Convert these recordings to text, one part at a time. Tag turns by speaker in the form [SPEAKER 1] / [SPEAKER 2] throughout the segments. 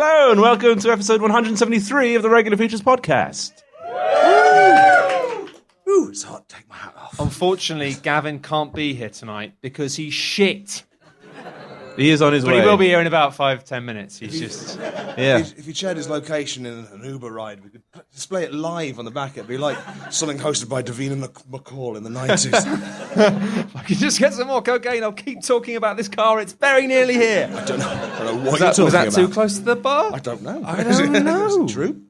[SPEAKER 1] Hello and welcome to episode 173 of the Regular Features podcast.
[SPEAKER 2] Ooh, it's hot. Take my hat off.
[SPEAKER 3] Unfortunately, Gavin can't be here tonight because he's shit.
[SPEAKER 1] He is on his way.
[SPEAKER 3] But he will be here in about 5-10 minutes. He's just...
[SPEAKER 1] Yeah.
[SPEAKER 2] If you shared his location in an Uber ride, we could display it live on the back. It'd be like something hosted by Davina McCall in the 90s.
[SPEAKER 3] If I can just get some more cocaine, I'll keep talking about this car. It's very nearly here.
[SPEAKER 2] I don't know what
[SPEAKER 3] Was
[SPEAKER 2] you're
[SPEAKER 3] that,
[SPEAKER 2] talking
[SPEAKER 3] was that
[SPEAKER 2] about.
[SPEAKER 3] too close to the bar?
[SPEAKER 2] I don't know.
[SPEAKER 3] I don't know.
[SPEAKER 2] Is it true?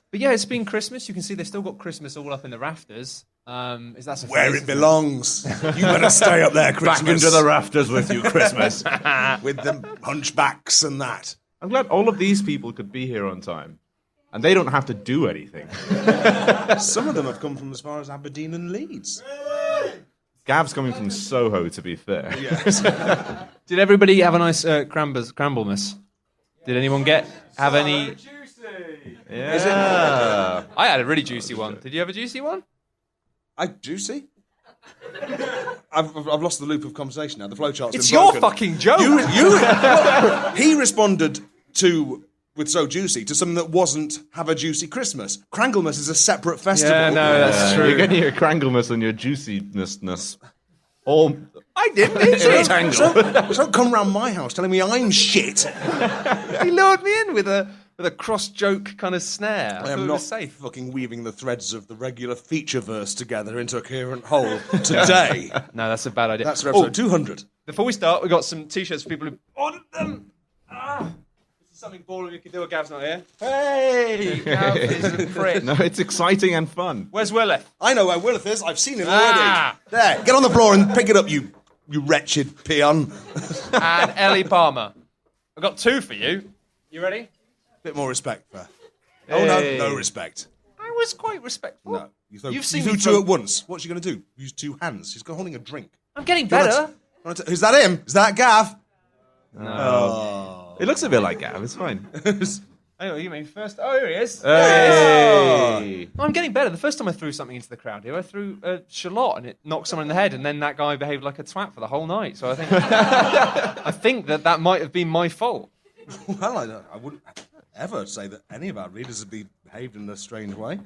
[SPEAKER 3] But yeah, it's been Christmas. You can see they've still got Christmas all up in the rafters. Is that
[SPEAKER 2] Where it belongs. You better stay up there, Christmas.
[SPEAKER 1] Back into the rafters with you, Christmas.
[SPEAKER 2] With the hunchbacks and that.
[SPEAKER 1] I'm glad all of these people could be here on time. And they don't have to do anything.
[SPEAKER 2] Some of them have come from as far as Aberdeen and Leeds.
[SPEAKER 1] Gav's coming from Soho, to be fair.
[SPEAKER 2] Yes.
[SPEAKER 3] Did everybody have a nice Cramblmas? Did anyone have any...
[SPEAKER 1] Yeah.
[SPEAKER 3] I had a really juicy one. Did you have a juicy one?
[SPEAKER 2] Juicy? I've lost the loop of conversation now. The flowchart's
[SPEAKER 3] It's
[SPEAKER 2] been
[SPEAKER 3] your
[SPEAKER 2] broken.
[SPEAKER 3] fucking joke.
[SPEAKER 2] He responded with So Juicy to something that wasn't Have a Juicy Christmas. Cranglemas is a separate festival.
[SPEAKER 3] Yeah, no, that's true.
[SPEAKER 1] You're getting your crangleness and your juiciness all
[SPEAKER 3] I didn't.
[SPEAKER 1] tangled.
[SPEAKER 2] So don't come round my house telling me I'm shit.
[SPEAKER 3] He lured me in with a cross joke kind of snare.
[SPEAKER 2] I am not fucking weaving the threads of the regular feature verse together into a coherent whole today.
[SPEAKER 3] No, that's a bad idea.
[SPEAKER 2] That's for episode 200.
[SPEAKER 3] Before we start, we got some t-shirts for people who ordered them. This is something boring you can do when Gav's not here. Hey, Gav is a prick.
[SPEAKER 1] No, it's exciting and fun.
[SPEAKER 3] Where's Willith?
[SPEAKER 2] I know where Willith is. I've seen him
[SPEAKER 3] Ah.
[SPEAKER 2] already. There, get on the floor and pick it up, you wretched peon.
[SPEAKER 3] And Ellie Palmer. I've got two for you. You ready?
[SPEAKER 2] Bit more respect there.
[SPEAKER 3] Hey.
[SPEAKER 2] Oh, no respect.
[SPEAKER 3] I was quite respectful.
[SPEAKER 2] No.
[SPEAKER 3] You've seen
[SPEAKER 2] you
[SPEAKER 3] me
[SPEAKER 2] threw two
[SPEAKER 3] throw-
[SPEAKER 2] at once. What's she going to do? Use two hands. She's holding a drink.
[SPEAKER 3] I'm getting better.
[SPEAKER 2] Is that him? Is that Gav?
[SPEAKER 1] It looks a bit like Gav, it's fine.
[SPEAKER 3] Oh, you mean first? Oh, here he is.
[SPEAKER 1] Hey!
[SPEAKER 3] No, I'm getting better. The first time I threw something into the crowd here, I threw a shallot and it knocked someone in the head, and then that guy behaved like a twat for the whole night. So I think I think that might have been my fault.
[SPEAKER 2] Well, I wouldn't ever say that any of our readers have behaved in a strange way.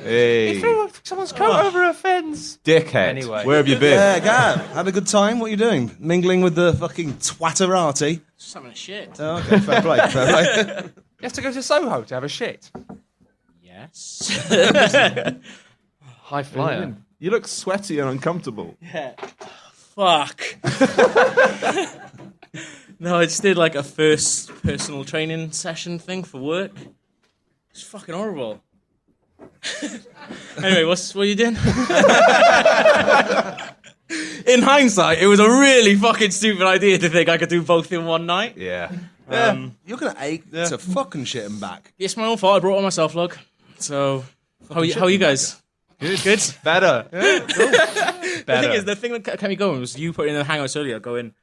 [SPEAKER 1] Hey!
[SPEAKER 3] He threw someone's coat over a fence.
[SPEAKER 1] Dickhead.
[SPEAKER 3] Anyway.
[SPEAKER 1] Where have you been?
[SPEAKER 2] Yeah, Gav, had a good time? What are you doing? Mingling with the fucking twatterati?
[SPEAKER 4] Some of the shit.
[SPEAKER 2] Oh, okay, fair play, fair play.
[SPEAKER 3] You have to go to Soho to have a shit.
[SPEAKER 4] Yes.
[SPEAKER 3] High flyer.
[SPEAKER 1] You look sweaty and uncomfortable.
[SPEAKER 4] Fuck. No, I just did like a first personal training session thing for work. It's fucking horrible. Anyway, what are you doing? In hindsight, it was a really fucking stupid idea to think I could do both in one night.
[SPEAKER 1] Yeah.
[SPEAKER 2] You're going to ache to fucking shit and back.
[SPEAKER 4] It's my own fault. I brought it on myself, log. So, how are you guys? Good.
[SPEAKER 3] Better.
[SPEAKER 4] The thing that kept me going was you putting in the hangouts earlier, going,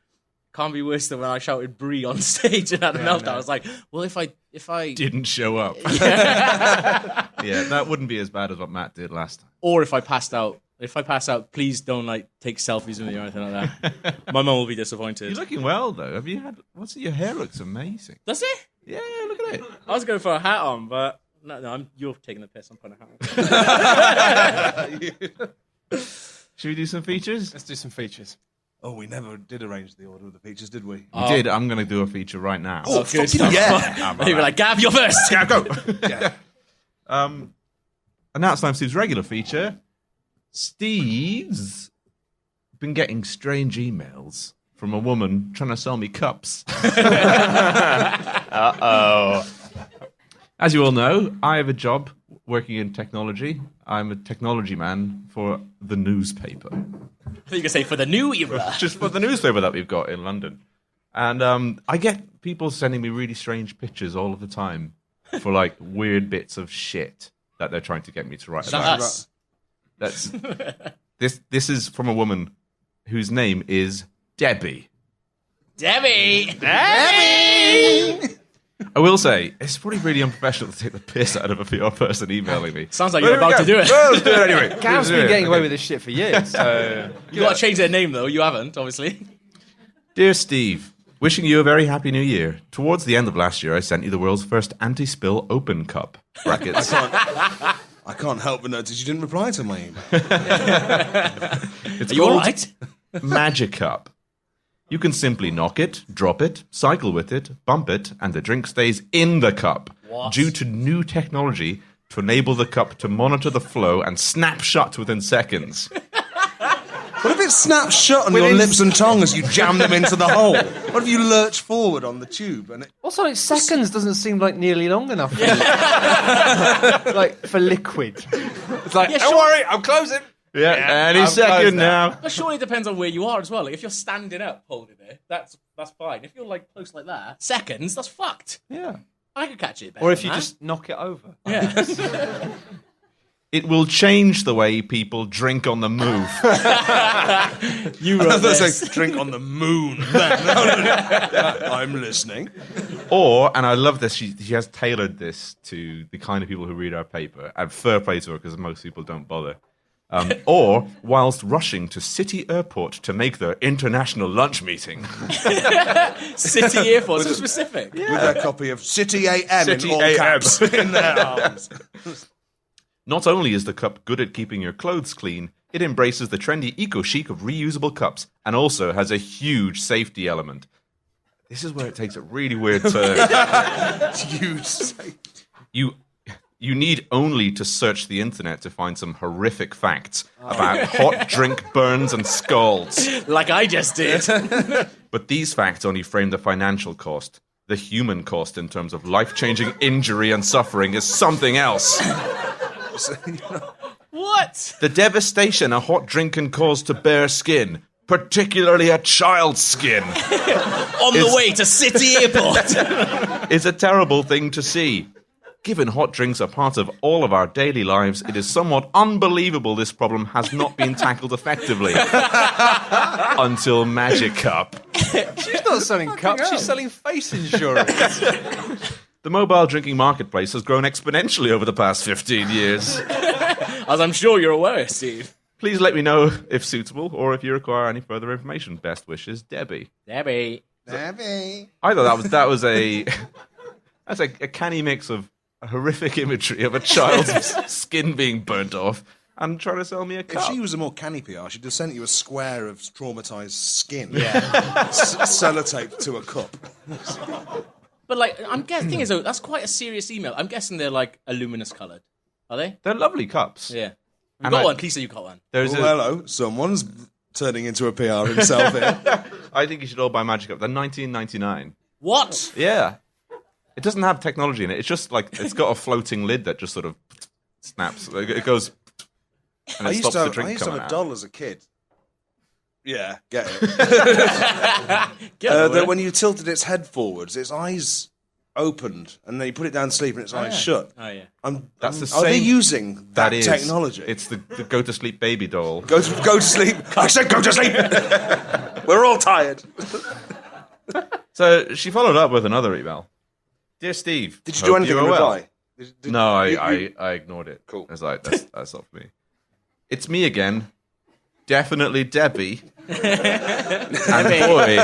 [SPEAKER 4] can't be worse than when I shouted Brie on stage and had a meltdown. I was like, well, if I
[SPEAKER 1] Didn't show up. Yeah, that wouldn't be as bad as what Matt did last time.
[SPEAKER 4] or if I passed out. If I pass out, please don't like take selfies with me or anything like that. My mum will be disappointed.
[SPEAKER 1] You're looking well, though. Have you had... Your hair looks amazing.
[SPEAKER 4] Does it?
[SPEAKER 1] Yeah, look at it.
[SPEAKER 4] I was going for a hat on, but no, you're taking the piss. I'm putting a hat on.
[SPEAKER 1] Should we do some features?
[SPEAKER 3] Let's do some features.
[SPEAKER 2] Oh, we never did arrange the order of the features, did we?
[SPEAKER 1] We did. I'm going to do a feature right now.
[SPEAKER 2] Oh,
[SPEAKER 4] good.
[SPEAKER 2] fucking yeah.
[SPEAKER 4] They were like, Gav, you're first.
[SPEAKER 1] Yeah, go. Yeah. And now it's time for Steve's regular feature. Steve's been getting strange emails from a woman trying to sell me cups. Uh-oh. As you all know, I have a job working in technology. I'm a technology man for the newspaper.
[SPEAKER 4] I think you could say for the new era.
[SPEAKER 1] Just for the newspaper that we've got in London. And I get people sending me really strange pictures all of the time for like weird bits of shit that they're trying to get me to write about.
[SPEAKER 4] Us.
[SPEAKER 1] That's this is from a woman whose name is Debbie.
[SPEAKER 4] Debbie!
[SPEAKER 1] I will say, it's probably really unprofessional to take the piss out of a PR person emailing me.
[SPEAKER 4] Sounds like you're about to do it.
[SPEAKER 1] Well, let's do it anyway.
[SPEAKER 3] Gav's been getting away with this shit for years. So
[SPEAKER 4] You got to change their name, though. You haven't, obviously.
[SPEAKER 1] Dear Steve, Wishing you a very happy new year. Towards the end of last year, I sent you the world's first anti-spill open cup. Brackets.
[SPEAKER 2] I can't help but notice you didn't reply to my email.
[SPEAKER 1] It's
[SPEAKER 4] Are you all
[SPEAKER 1] called
[SPEAKER 4] right?
[SPEAKER 1] Magic Cup. You can simply knock it, drop it, cycle with it, bump it, and the drink stays in the cup.
[SPEAKER 4] What?
[SPEAKER 1] Due to new technology to enable the cup to monitor the flow and snap shut within seconds.
[SPEAKER 2] What if it snaps shut on your lips and tongue as you jam them into the hole? What if you lurch forward on the tube and it...
[SPEAKER 3] Also, like, seconds doesn't seem like nearly long enough. Like, for liquid. It's like, don't worry, I'm closing.
[SPEAKER 1] Yeah, any
[SPEAKER 3] I'm
[SPEAKER 1] second
[SPEAKER 3] closed
[SPEAKER 1] now.
[SPEAKER 4] But surely it depends on where you are as well. Like, if you're standing up holding it, that's fine. If you're like close like that, seconds, that's fucked.
[SPEAKER 3] Yeah.
[SPEAKER 4] I could catch it better.
[SPEAKER 3] Or if you
[SPEAKER 4] than
[SPEAKER 3] just knock it over.
[SPEAKER 4] that. Yeah.
[SPEAKER 1] It will change the way people drink on the move.
[SPEAKER 4] You wrote
[SPEAKER 2] That's
[SPEAKER 4] this.
[SPEAKER 2] like drink on the moon. I'm listening.
[SPEAKER 1] Or, and I love this, she has tailored this to the kind of people who read our paper, and fair play to her because most people don't bother. Or, whilst rushing to City Airport to make their international lunch meeting.
[SPEAKER 4] City Airport, so specific.
[SPEAKER 2] With a copy of City AM
[SPEAKER 1] City
[SPEAKER 2] in all
[SPEAKER 1] AM.
[SPEAKER 2] caps in their arms.
[SPEAKER 1] Not only is the cup good at keeping your clothes clean, it embraces the trendy eco-chic of reusable cups and also has a huge safety element. This is where it takes a really weird turn. You need only to search the internet to find some horrific facts about hot drink burns and scalds.
[SPEAKER 4] Like I just did.
[SPEAKER 1] But these facts only frame the financial cost. The human cost in terms of life-changing injury and suffering is something else.
[SPEAKER 4] What?
[SPEAKER 1] The devastation a hot drink can cause to bare skin, particularly a child's skin,
[SPEAKER 4] On the way to City Airport.
[SPEAKER 1] is a terrible thing to see. Given hot drinks are part of all of our daily lives, it is somewhat unbelievable this problem has not been tackled effectively. Until Magic Cup.
[SPEAKER 3] She's not selling cups, she's selling face insurance.
[SPEAKER 1] The mobile drinking marketplace has grown exponentially over the past 15 years.
[SPEAKER 4] As I'm sure you're aware, Steve.
[SPEAKER 1] Please let me know if suitable or if you require any further information. Best wishes, Debbie.
[SPEAKER 4] Debbie.
[SPEAKER 2] Debbie.
[SPEAKER 1] I thought that was a that's a canny mix of horrific imagery of a child's skin being burnt off and trying to sell me a
[SPEAKER 2] If
[SPEAKER 1] cup.
[SPEAKER 2] she was a more canny PR, she'd have sent you a square of traumatized skin. Yeah. Sellotaped to a cup.
[SPEAKER 4] But like, thing is, though, that's quite a serious email. I'm guessing they're like a luminous coloured. Are they?
[SPEAKER 1] They're lovely cups.
[SPEAKER 4] Yeah. You
[SPEAKER 1] And
[SPEAKER 4] got
[SPEAKER 1] I-
[SPEAKER 4] one. Please say you got one.
[SPEAKER 1] There's
[SPEAKER 2] Oh,
[SPEAKER 1] a,
[SPEAKER 2] hello. Someone's turning into a PR himself here.
[SPEAKER 1] I think you should all buy Magic Cup. They're $19.99.
[SPEAKER 4] What?
[SPEAKER 1] Yeah. It doesn't have technology in it. It's just like it's got a floating lid that just sort of snaps. It goes and
[SPEAKER 2] I
[SPEAKER 1] it
[SPEAKER 2] used
[SPEAKER 1] stops
[SPEAKER 2] to
[SPEAKER 1] the
[SPEAKER 2] have,
[SPEAKER 1] drink
[SPEAKER 2] I used to
[SPEAKER 1] coming
[SPEAKER 2] have a
[SPEAKER 1] out.
[SPEAKER 2] doll as a kid. Yeah, get it.
[SPEAKER 4] Get over
[SPEAKER 2] That
[SPEAKER 4] it.
[SPEAKER 2] when you tilted its head forwards, its eyes opened, and then you put it down to sleep and its eyes shut.
[SPEAKER 4] Oh yeah.
[SPEAKER 1] That's the
[SPEAKER 2] Are they
[SPEAKER 1] same-
[SPEAKER 2] using that
[SPEAKER 1] is
[SPEAKER 2] technology?
[SPEAKER 1] It's the go to sleep baby doll.
[SPEAKER 2] Go to sleep. I said go to sleep. We're all tired.
[SPEAKER 1] So she followed up with another email. Dear Steve,
[SPEAKER 2] Did you do
[SPEAKER 1] hope
[SPEAKER 2] anything
[SPEAKER 1] you
[SPEAKER 2] in
[SPEAKER 1] are well.
[SPEAKER 2] reply? Did-
[SPEAKER 1] No, I
[SPEAKER 2] you-
[SPEAKER 1] ignored it.
[SPEAKER 2] Cool.
[SPEAKER 1] I was like, that's not for me. It's me again. Definitely Debbie. And boy,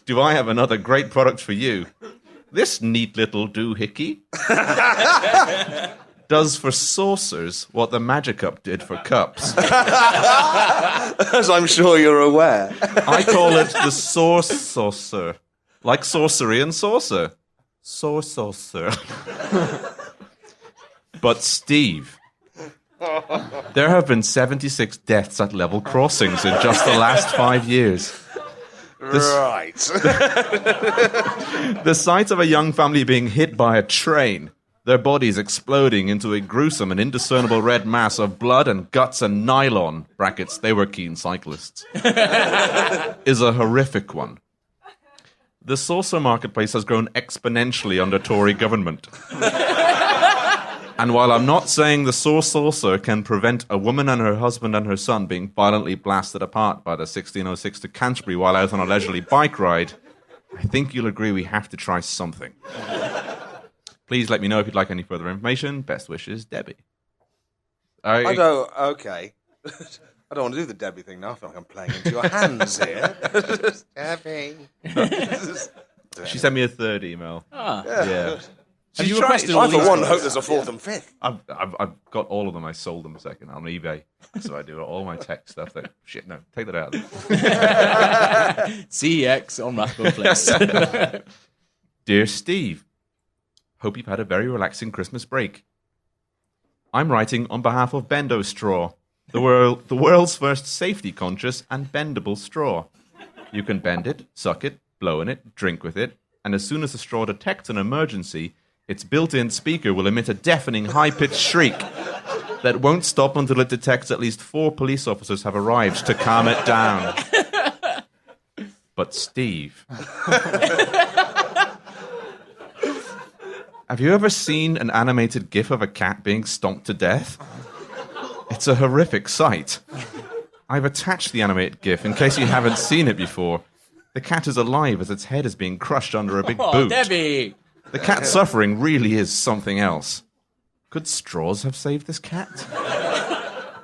[SPEAKER 1] do I have another great product for you. This neat little doohickey does for saucers what the Magic Cup did for cups.
[SPEAKER 2] As I'm sure you're aware.
[SPEAKER 1] I call it the Source Saucer. Like sorcery and saucer. Source Saucer. But Steve, there have been 76 deaths at level crossings in just the last 5 years.
[SPEAKER 2] Right.
[SPEAKER 1] The sight of a young family being hit by a train, their bodies exploding into a gruesome and indiscernible red mass of blood and guts and nylon, brackets, they were keen cyclists, is a horrific one. The saucer marketplace has grown exponentially under Tory government. And while I'm not saying the saucer can prevent a woman and her husband and her son being violently blasted apart by the 1606 to Canterbury while out on a leisurely bike ride, I think you'll agree we have to try something. Please let me know if you'd like any further information. Best wishes, Debbie.
[SPEAKER 2] I don't. Okay. I don't want to do the Debbie thing now. I feel like I'm playing into your hands here. Debbie.
[SPEAKER 1] She sent me a third email. Yeah.
[SPEAKER 4] Have you
[SPEAKER 1] tried-
[SPEAKER 4] requested
[SPEAKER 2] I,
[SPEAKER 4] all
[SPEAKER 2] for
[SPEAKER 4] these
[SPEAKER 2] one,
[SPEAKER 4] things?
[SPEAKER 2] hope there's a fourth and fifth.
[SPEAKER 1] I've got all of them. I sold them a second on eBay. So I do all my tech stuff. Shit, no, take that out.
[SPEAKER 4] CEX on Rathbone Place.
[SPEAKER 1] Dear Steve, hope you've had a very relaxing Christmas break. I'm writing on behalf of Bendo Straw, the world's first safety-conscious and bendable straw. You can bend it, suck it, blow in it, drink with it, and as soon as the straw detects an emergency, its built-in speaker will emit a deafening high-pitched shriek that won't stop until it detects at least 4 police officers have arrived to calm it down. But Steve... Have you ever seen an animated GIF of a cat being stomped to death? It's a horrific sight. I've attached the animated GIF in case you haven't seen it before. The cat is alive as its head is being crushed under a big boot.
[SPEAKER 4] Debbie!
[SPEAKER 1] The cat's suffering really is something else. Could straws have saved this cat?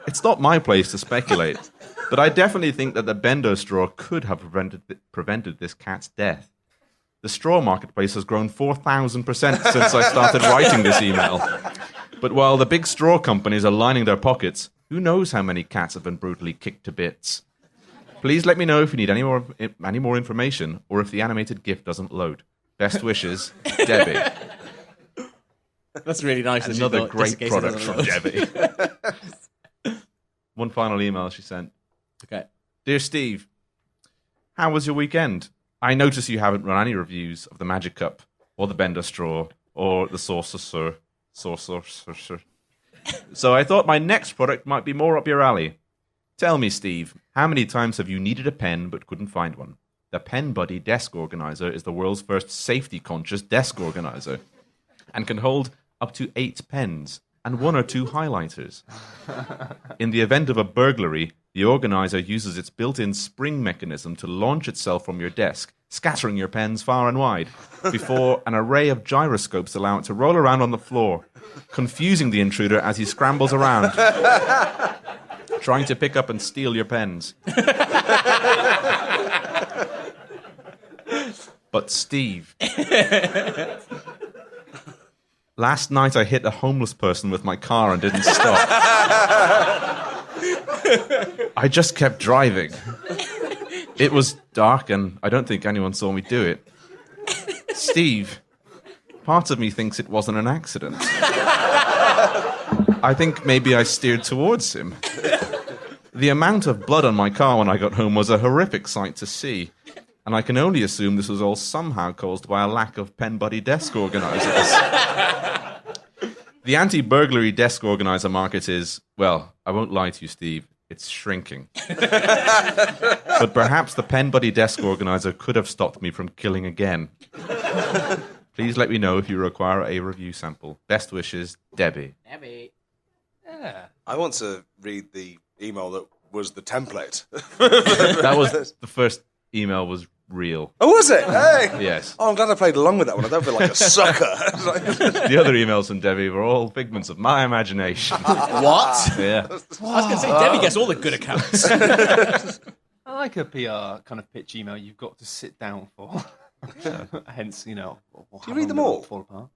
[SPEAKER 1] It's not my place to speculate, but I definitely think that the Bendo straw could have prevented this cat's death. The straw marketplace has grown 4,000% since I started writing this email. But while the big straw companies are lining their pockets, who knows how many cats have been brutally kicked to bits? Please let me know if you need any more information or if the animated GIF doesn't load. Best wishes, Debbie.
[SPEAKER 4] That's really nice.
[SPEAKER 1] Another great product from Debbie. One final email she sent.
[SPEAKER 4] Okay.
[SPEAKER 1] Dear Steve, how was your weekend? I notice you haven't run any reviews of the Magic Cup, or the Bender Straw, or the Sorcerer. So I thought my next product might be more up your alley. Tell me, Steve, how many times have you needed a pen but couldn't find one? The Pen Buddy Desk Organizer is the world's first safety-conscious desk organizer, and can hold up to 8 pens and 1 or 2 highlighters. In the event of a burglary, the organizer uses its built-in spring mechanism to launch itself from your desk, scattering your pens far and wide, before an array of gyroscopes allow it to roll around on the floor, confusing the intruder as he scrambles around, trying to pick up and steal your pens. But Steve... Last night I hit a homeless person with my car and didn't stop. I just kept driving. It was dark and I don't think anyone saw me do it. Steve, part of me thinks it wasn't an accident. I think maybe I steered towards him. The amount of blood on my car when I got home was a horrific sight to see. And I can only assume this was all somehow caused by a lack of Pen Buddy desk organizers. The anti-burglary desk organizer market is, well, I won't lie to you, Steve, it's shrinking. But perhaps the Pen Buddy desk organizer could have stopped me from killing again. Please let me know if you require a review sample. Best wishes, Debbie.
[SPEAKER 4] Debbie.
[SPEAKER 3] Yeah.
[SPEAKER 2] I want to read the email that was the template.
[SPEAKER 1] That was the first email was real.
[SPEAKER 2] Oh, was it? Hey!
[SPEAKER 1] Yes.
[SPEAKER 2] Oh, I'm glad I played along with that one. I don't feel like a sucker.
[SPEAKER 1] The other emails from Debbie were all figments of my imagination.
[SPEAKER 4] What?
[SPEAKER 1] Yeah.
[SPEAKER 4] I was going to say, Debbie gets all the good accounts.
[SPEAKER 3] I like a PR kind of pitch email you've got to sit down for. Hence, you know.
[SPEAKER 2] Do you read them all?
[SPEAKER 3] Fall apart.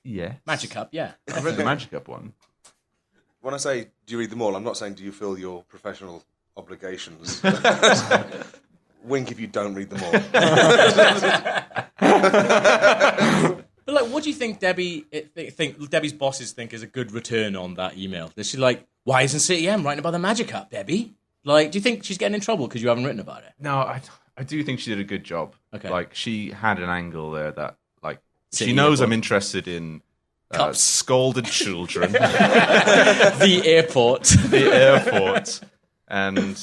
[SPEAKER 1] Yeah.
[SPEAKER 4] Magic Cup, yeah.
[SPEAKER 1] I read the Magic Up one.
[SPEAKER 2] When I say, do you read them all, I'm not saying, do you feel your professional obligations? Wink if you don't read them all.
[SPEAKER 4] But like, what do you think Debbie's bosses think is a good return on that email? Is she like, why isn't CTM writing about the Magic Cup, Debbie? Like, do you think she's getting in trouble because you haven't written about it?
[SPEAKER 1] No, I do think she did a good job.
[SPEAKER 4] Okay.
[SPEAKER 1] Like, she had an angle there that, like,
[SPEAKER 4] City
[SPEAKER 1] she knows
[SPEAKER 4] airport.
[SPEAKER 1] I'm interested in
[SPEAKER 4] Cups.
[SPEAKER 1] scalded children,
[SPEAKER 4] The airport.
[SPEAKER 1] the airport, and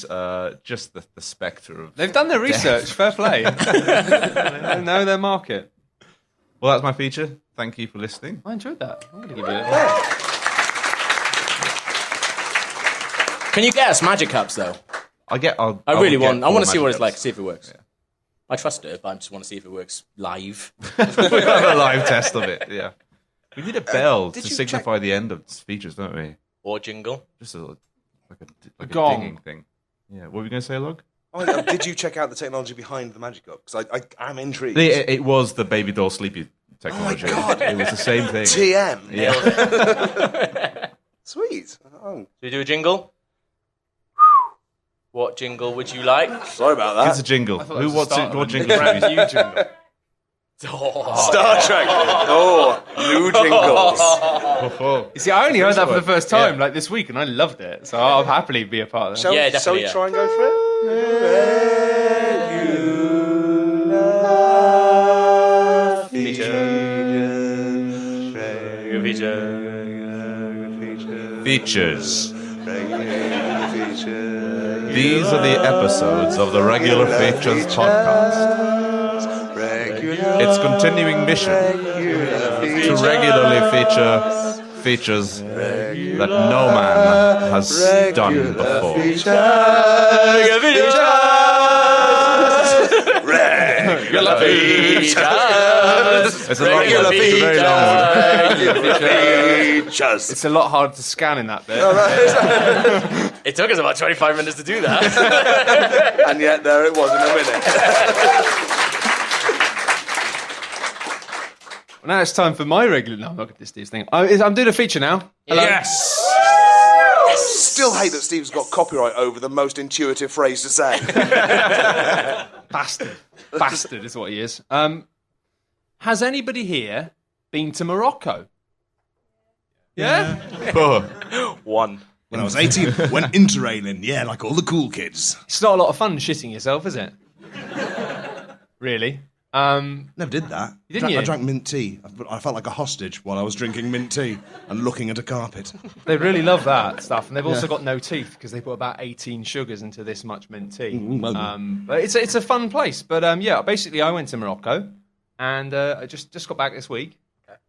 [SPEAKER 1] just the spectre of...
[SPEAKER 3] They've done their research. Fair play. They know their market.
[SPEAKER 1] Well, that's my feature. Thank you for listening.
[SPEAKER 3] I enjoyed that. I'm going to give you it.
[SPEAKER 4] Can you guess Magic Cups though?
[SPEAKER 1] I want
[SPEAKER 4] to see what it's like. See if it works.
[SPEAKER 1] Yeah.
[SPEAKER 4] I trust it, but I just want to see if it works live.
[SPEAKER 1] We have a live test of it, yeah. We need a bell to
[SPEAKER 2] did you
[SPEAKER 1] signify the end of features, don't we?
[SPEAKER 5] Or jingle.
[SPEAKER 1] Just a a
[SPEAKER 3] gong.
[SPEAKER 1] dinging thing. Yeah. What were you going to say, Log?
[SPEAKER 5] Oh, did you check out the technology behind the Magic Cup? Because I'm intrigued.
[SPEAKER 1] It was the baby doll sleepy technology.
[SPEAKER 5] God.
[SPEAKER 1] It was the same thing.
[SPEAKER 5] TM.
[SPEAKER 1] Yeah.
[SPEAKER 5] Sweet. Oh,
[SPEAKER 4] Should we do a jingle? What jingle would you like?
[SPEAKER 5] sorry about
[SPEAKER 1] It's a
[SPEAKER 5] that.
[SPEAKER 1] jingle.
[SPEAKER 3] What
[SPEAKER 1] What jingle?
[SPEAKER 3] brand new jingle.
[SPEAKER 5] Star Trek. Oh, new jingles.
[SPEAKER 3] You see, I only heard that for the first time, like this week, and I loved it. So I'll happily be a part of that.
[SPEAKER 5] Shall
[SPEAKER 4] Yeah,
[SPEAKER 5] we
[SPEAKER 4] definitely,
[SPEAKER 5] try and go for it?
[SPEAKER 1] Features. These are the episodes of the Regular Features podcast. Its continuing mission to regularly feature features that no man has done before.
[SPEAKER 5] Regular features.
[SPEAKER 1] It's a long one. It's a very long one.
[SPEAKER 5] Features.
[SPEAKER 3] It's a lot harder to scan in that bit.
[SPEAKER 4] It took us about 25 minutes to do that.
[SPEAKER 5] And yet there it was in a minute.
[SPEAKER 3] Well, now it's time for my regular. No, I'm not going to do Steve's thing. I'm doing a feature now. Hello.
[SPEAKER 2] Yes.
[SPEAKER 5] Still hate that Steve's got copyright over the most intuitive phrase to say.
[SPEAKER 3] Bastard. Bastard is what he is. Has anybody here been to Morocco? Yeah?
[SPEAKER 1] Oh,
[SPEAKER 5] One.
[SPEAKER 2] When I was 18, went interrailing. Yeah, like all the cool kids.
[SPEAKER 3] It's not a lot of fun shitting yourself, is it? Really?
[SPEAKER 2] Never did that.
[SPEAKER 3] Didn't you?
[SPEAKER 2] I drank mint tea. I felt like a hostage while I was drinking mint tea and looking at a carpet.
[SPEAKER 3] They really love that stuff, and they've also got no teeth because they put about 18 sugars into this much mint tea. But it's a fun place. But yeah, basically, I went to Morocco, and I just got back this week.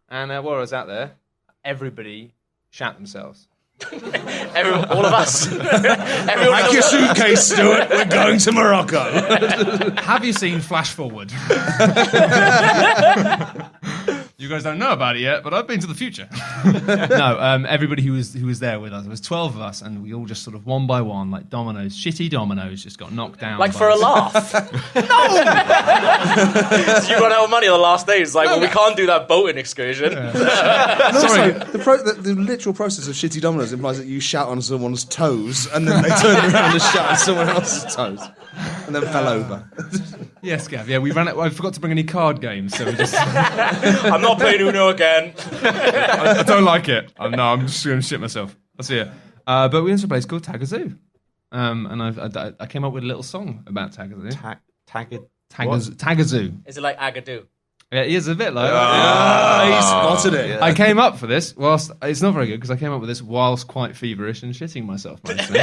[SPEAKER 3] And while I was out there, everybody shat themselves.
[SPEAKER 4] Everyone, all of us. Everyone
[SPEAKER 2] Pack your suitcase, Stuart. We're going to Morocco.
[SPEAKER 6] Have you seen Flash Forward? You guys don't know about it yet, but I've been to the future. No, everybody who was there with us, there was 12 of us, and we all just sort of one by one, like dominoes, shitty dominoes, just got knocked down.
[SPEAKER 4] like
[SPEAKER 6] by
[SPEAKER 4] for a
[SPEAKER 6] this-
[SPEAKER 4] laugh. No! You run out of money on the last day. It's like, well, we can't do that boating excursion.
[SPEAKER 2] Sorry, the literal process of shitty dominoes implies that you shout on someone's toes and then they turn around and shout on someone else's toes and then fell over.
[SPEAKER 6] Yes, Gav. Yeah, we ran it. I forgot to bring any card games, so we just.
[SPEAKER 4] I'm not playing Uno again.
[SPEAKER 6] I don't like it. I'm just going to shit myself. I'll see it. But we went to a place called Tagazoo, and I came up with a little song about Tagazoo. Tagazoo.
[SPEAKER 4] Is it like Agadoo?
[SPEAKER 6] Yeah, it is a bit like.
[SPEAKER 2] He spotted it.
[SPEAKER 6] I came up for this whilst it's not very good because I came up with this whilst quite feverish and shitting myself mostly.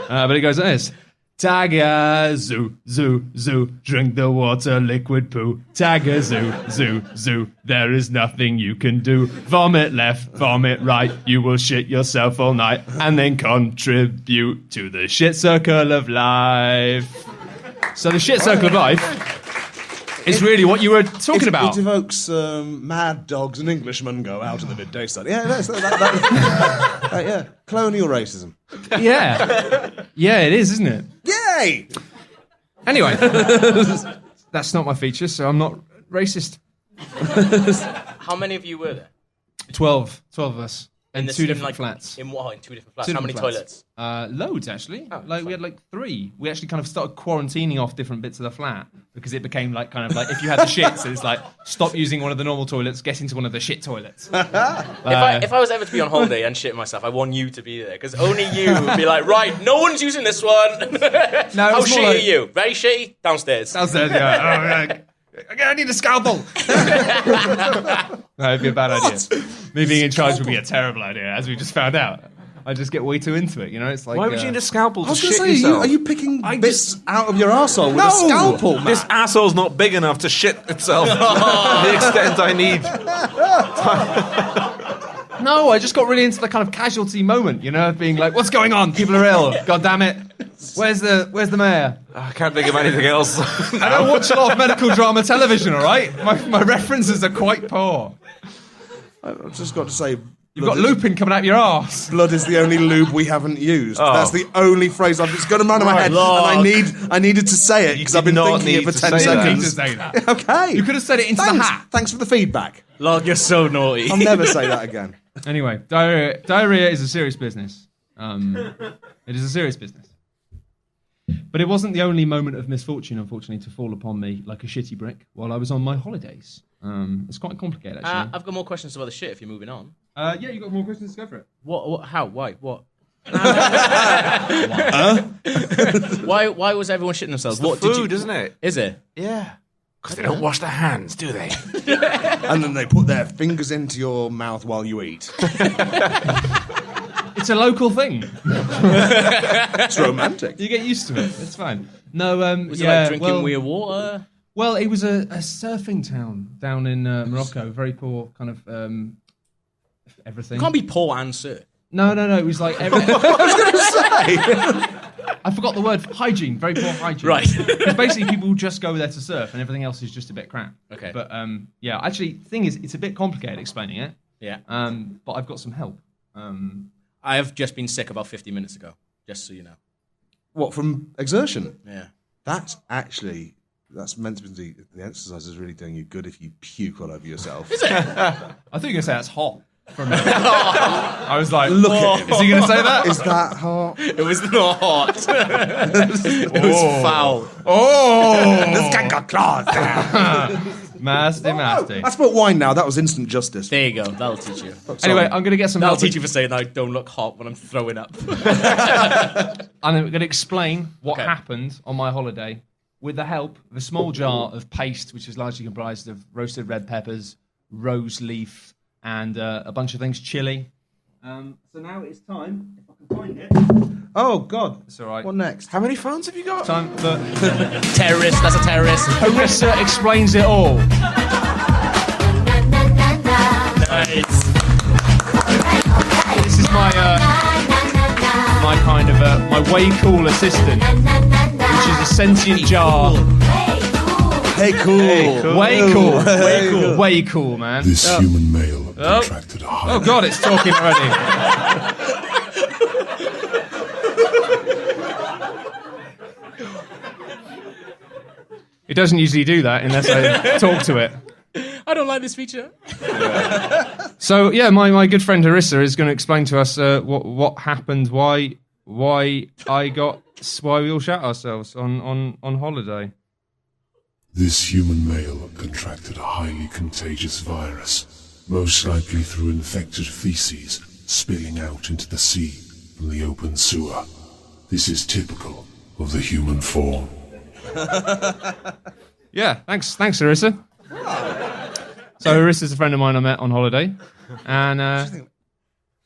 [SPEAKER 6] But it goes like this: Tagazoo, zoo, zoo, drink the water, liquid poo. Tagazoo, zoo, zoo, there is nothing you can do. Vomit left, vomit right, you will shit yourself all night and then contribute to the shit circle of life. So the shit circle of life is really what you were talking about.
[SPEAKER 2] It evokes Mad Dogs and Englishmen go out of the midday study. Yeah, yeah, colonial racism.
[SPEAKER 6] Yeah. Yeah, it is, isn't it?
[SPEAKER 2] Yay!
[SPEAKER 6] Anyway, that's not my feature, so I'm not racist.
[SPEAKER 4] How many of you were there?
[SPEAKER 6] 12 of us. In
[SPEAKER 4] the-
[SPEAKER 6] two different
[SPEAKER 4] like,
[SPEAKER 6] flats.
[SPEAKER 4] In what? In two different flats.
[SPEAKER 6] Two
[SPEAKER 4] How many
[SPEAKER 6] different
[SPEAKER 4] toilets?
[SPEAKER 6] flats. Loads, actually. We had like 3. We actually kind of started quarantining off different bits of the flat because it became like kind of like if you had the shits, it's like stop using one of the normal toilets, get into one of the shit toilets.
[SPEAKER 4] If I was ever to be on holiday and shit myself, I want you to be there because only you would be like, right, no one's using this one.
[SPEAKER 6] No,
[SPEAKER 4] How
[SPEAKER 6] it's more
[SPEAKER 4] shitty
[SPEAKER 6] like-
[SPEAKER 4] are you? Very shitty? Downstairs.
[SPEAKER 6] Downstairs, yeah. I need a scalpel. That'd be a bad idea. Me being in charge would be a terrible idea, as we just found out. I just get way too into it, you know. It's like
[SPEAKER 1] why would you need a scalpel
[SPEAKER 2] I
[SPEAKER 1] to
[SPEAKER 2] was going
[SPEAKER 1] shit
[SPEAKER 2] to say,
[SPEAKER 1] yourself?
[SPEAKER 2] are you picking bits out of your arsehole with a scalpel, man?
[SPEAKER 1] This asshole's not big enough to shit itself to the extent I need.
[SPEAKER 6] No, I just got really into the kind of casualty moment, you know, of being like, "What's going on? People are ill. God damn it! Where's the mayor?"
[SPEAKER 1] I can't think of anything else.
[SPEAKER 6] I don't watch a lot of medical drama television. All right, my references are quite poor.
[SPEAKER 2] I've just got to say,
[SPEAKER 6] You've got looping coming out your arse.
[SPEAKER 2] Blood is the only lube we haven't used.
[SPEAKER 1] Oh.
[SPEAKER 2] That's the only phrase it's going to run in my head, and I needed to say it because I've been
[SPEAKER 1] did not
[SPEAKER 2] thinking it
[SPEAKER 1] need
[SPEAKER 2] for
[SPEAKER 1] to
[SPEAKER 2] 10
[SPEAKER 1] say that.
[SPEAKER 6] You need to
[SPEAKER 2] seconds.
[SPEAKER 6] say that.
[SPEAKER 2] Okay.
[SPEAKER 6] You could have said it into
[SPEAKER 2] Thanks.
[SPEAKER 6] the hat.
[SPEAKER 2] Thanks for the feedback.
[SPEAKER 4] Log, you're so naughty.
[SPEAKER 2] I'll never say that again.
[SPEAKER 6] Anyway, diarrhea is a serious business. It is a serious business. But it wasn't the only moment of misfortune, unfortunately, to fall upon me like a shitty brick while I was on my holidays. It's quite complicated, actually.
[SPEAKER 4] I've got more questions about the shit if you're moving on.
[SPEAKER 6] Yeah, you got more questions? Go for it.
[SPEAKER 4] What? How? Why? What? Why was everyone shitting themselves? What
[SPEAKER 1] Food, isn't it?
[SPEAKER 4] Is it?
[SPEAKER 1] Yeah. Because they don't wash their hands, do they?
[SPEAKER 2] And then they put their fingers into your mouth while you eat.
[SPEAKER 6] It's a local thing.
[SPEAKER 2] It's romantic.
[SPEAKER 6] You get used to it. It's fine. No,
[SPEAKER 4] Was it like drinking weird water?
[SPEAKER 6] Well, it was a surfing town down in Morocco. Very poor kind of everything.
[SPEAKER 4] You can't be poor and surf.
[SPEAKER 6] No. It was like everything. I forgot the word. Hygiene. Very poor hygiene.
[SPEAKER 4] Right.
[SPEAKER 6] Because basically people just go there to surf and everything else is just a bit crap.
[SPEAKER 4] Okay.
[SPEAKER 6] But yeah, actually, the thing is, it's a bit complicated explaining it.
[SPEAKER 4] Yeah.
[SPEAKER 6] But I've got some help.
[SPEAKER 4] I have just been sick about 50 minutes ago, just so you know.
[SPEAKER 2] What, from exertion?
[SPEAKER 4] Yeah.
[SPEAKER 2] That's meant to be the exercise is really doing you good if you puke all over yourself.
[SPEAKER 6] I thought you were going to say that's hot. For a minute. I was like,
[SPEAKER 2] Look at him.
[SPEAKER 6] Is he going to say that?
[SPEAKER 2] Is that hot?
[SPEAKER 4] It was not hot. It was foul.
[SPEAKER 6] Oh!
[SPEAKER 2] This guy got claws.
[SPEAKER 6] Masty.
[SPEAKER 2] That's about wine now. That was instant justice.
[SPEAKER 4] There you go. That'll teach you.
[SPEAKER 6] Anyway, I'm going to get some
[SPEAKER 4] That'll
[SPEAKER 6] help.
[SPEAKER 4] teach you for saying I don't look hot when I'm throwing up.
[SPEAKER 6] I'm going to explain what
[SPEAKER 4] Okay.
[SPEAKER 6] happened on my holiday with the help of a small jar of paste, which is largely comprised of roasted red peppers, rose leaf, and a bunch of things, chili. So now it's time, if I can find it.
[SPEAKER 2] Oh, God.
[SPEAKER 6] It's all right.
[SPEAKER 2] What next?
[SPEAKER 1] How many phones have you got?
[SPEAKER 6] Time for
[SPEAKER 4] Terrorist. That's a terrorist.
[SPEAKER 6] Harissa Explains It All.
[SPEAKER 4] Nice.
[SPEAKER 6] This is my kind of my way cool assistant, which is a sentient jar.
[SPEAKER 2] Hey, cool.
[SPEAKER 6] Way cool, man.
[SPEAKER 7] This human male contracted a high.
[SPEAKER 6] Oh God, it's talking already. It doesn't usually do that unless I talk to it.
[SPEAKER 4] I don't like this feature.
[SPEAKER 6] So yeah, my good friend Harissa is going to explain to us what happened, why we all shat ourselves on holiday.
[SPEAKER 7] This human male contracted a highly contagious virus, most likely through infected feces spilling out into the sea from the open sewer. This is typical of the human form.
[SPEAKER 6] Yeah, thanks, Harissa. So Harissa's a friend of mine I met on holiday, and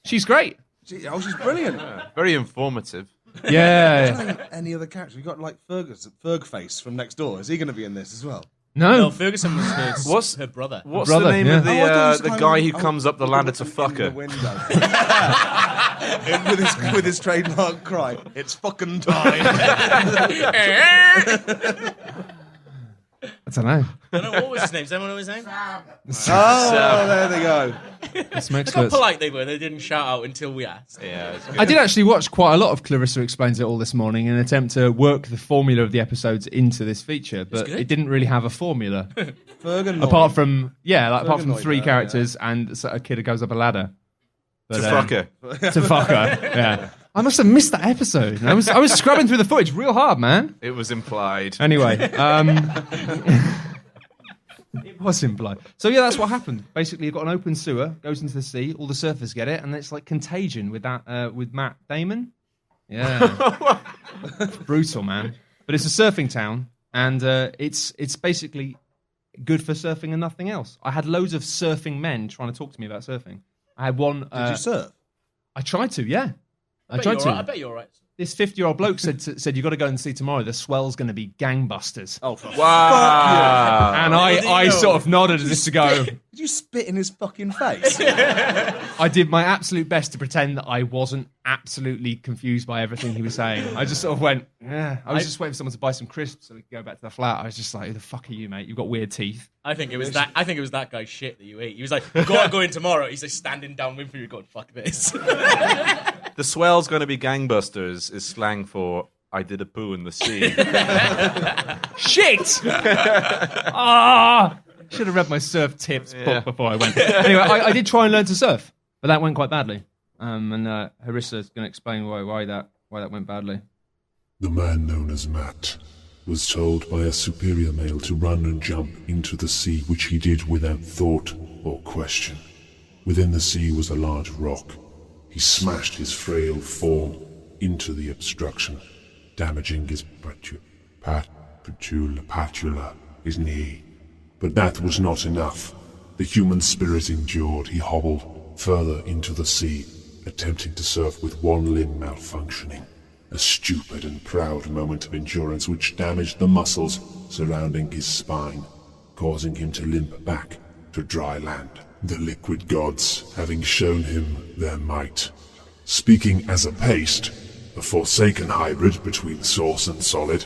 [SPEAKER 6] she's great.
[SPEAKER 2] She's brilliant.
[SPEAKER 1] Very informative.
[SPEAKER 6] Yeah.
[SPEAKER 2] Any other character? We got like Fergface from next door. Is he going to be in this as well?
[SPEAKER 4] No,
[SPEAKER 6] No.
[SPEAKER 4] Ferguson was her brother.
[SPEAKER 1] What's
[SPEAKER 6] Brother,
[SPEAKER 1] the name
[SPEAKER 6] yeah.
[SPEAKER 1] of
[SPEAKER 2] Oh, I thought he was
[SPEAKER 1] the
[SPEAKER 2] kind
[SPEAKER 1] guy
[SPEAKER 2] of-
[SPEAKER 1] who comes up the ladder to fuck
[SPEAKER 2] In the
[SPEAKER 1] her?
[SPEAKER 2] window. with his trademark cry. It's fucking time.
[SPEAKER 6] I don't know.
[SPEAKER 4] I don't know, what was his name? Does anyone know his name?
[SPEAKER 2] Oh, there they go.
[SPEAKER 6] That's some
[SPEAKER 4] Look how
[SPEAKER 6] experts.
[SPEAKER 4] polite they were. They didn't shout out until we asked.
[SPEAKER 1] Yeah.
[SPEAKER 6] I did actually watch quite a lot of Clarissa Explains It All this morning in an attempt to work the formula of the episodes into this feature, but
[SPEAKER 4] good.
[SPEAKER 6] it didn't really have a formula.
[SPEAKER 2] Fergan.
[SPEAKER 6] apart from
[SPEAKER 2] Ferganoid
[SPEAKER 6] three
[SPEAKER 2] there,
[SPEAKER 6] characters and a kid who goes up a ladder. But,
[SPEAKER 1] To fuck her.
[SPEAKER 6] To fuck her, yeah. I must have missed that episode. I was scrubbing through the footage real hard, man.
[SPEAKER 1] It was implied.
[SPEAKER 6] Anyway, it was implied. So yeah, that's what happened. Basically, you've got an open sewer, goes into the sea, all the surfers get it, and it's like Contagion with that with Matt Damon. Yeah, brutal, man. But it's a surfing town, and it's basically good for surfing and nothing else. I had loads of surfing men trying to talk to me about surfing. I had one.
[SPEAKER 2] Did you surf?
[SPEAKER 6] I tried to, yeah. I
[SPEAKER 4] bet
[SPEAKER 6] tried
[SPEAKER 4] you're
[SPEAKER 6] to.
[SPEAKER 4] all right. I bet you're all right.
[SPEAKER 6] this 50-year-old bloke said you got to go and see tomorrow. The swell's going to be gangbusters.
[SPEAKER 2] Oh, for
[SPEAKER 1] Wow.
[SPEAKER 6] And I sort of nodded as if to go.
[SPEAKER 2] Did you spit in his fucking face?
[SPEAKER 6] I did my absolute best to pretend that I wasn't absolutely confused by everything he was saying. I just sort of went, yeah. I was just waiting for someone to buy some crisps so we could go back to the flat. I was just like, who the fuck are you, mate? You've got weird teeth.
[SPEAKER 4] I think it was that guy's shit that you ate. He was like, "Gotta go in tomorrow." He's like standing down with you, going, "Fuck this."
[SPEAKER 1] The swell's going to be gangbusters is slang for I did a poo in the sea.
[SPEAKER 6] Shit! Should have read my surf tips book before I went. Anyway, I did try and learn to surf, but that went quite badly. And Harissa's going to explain why that went badly.
[SPEAKER 7] The man known as Matt was told by a superior male to run and jump into the sea, which he did without thought or question. Within the sea was a large rock. He smashed his frail form into the obstruction, damaging his patula, his knee. But that was not enough. The human spirit endured. He hobbled further into the sea, attempting to surf with one limb malfunctioning. A stupid and proud moment of endurance which damaged the muscles surrounding his spine, causing him to limp back to dry land. The liquid gods having shown him their might. Speaking as a paste, a forsaken hybrid between source and solid,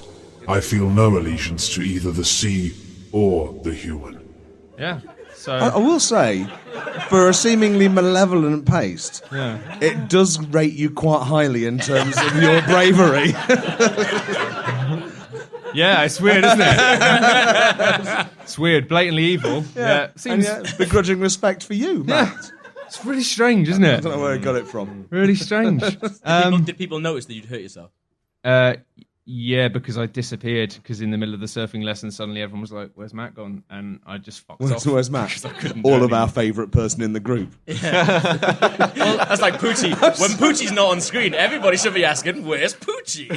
[SPEAKER 7] I feel no allegiance to either the sea or the human.
[SPEAKER 6] Yeah. So
[SPEAKER 2] I will say, for a seemingly malevolent paste, it does rate you quite highly in terms of your bravery.
[SPEAKER 6] yeah, it's weird, isn't it? It's weird, blatantly evil. Yeah, seems
[SPEAKER 2] And yet, begrudging respect for you, Matt.
[SPEAKER 6] it's really strange, isn't
[SPEAKER 2] I
[SPEAKER 6] it?
[SPEAKER 2] don't know where I got it from.
[SPEAKER 6] Really strange.
[SPEAKER 4] Did people notice that you'd hurt yourself?
[SPEAKER 6] Yeah, because I disappeared. Because in the middle of the surfing lesson, suddenly everyone was like, "Where's Matt gone?" And I just fucked off.
[SPEAKER 2] Where's Matt?
[SPEAKER 6] Because I couldn't do
[SPEAKER 2] All of
[SPEAKER 6] anything.
[SPEAKER 2] our favourite person in the group.
[SPEAKER 4] Well, that's like Poochie. When Poochie's not on screen, everybody should be asking, "Where's Poochie?"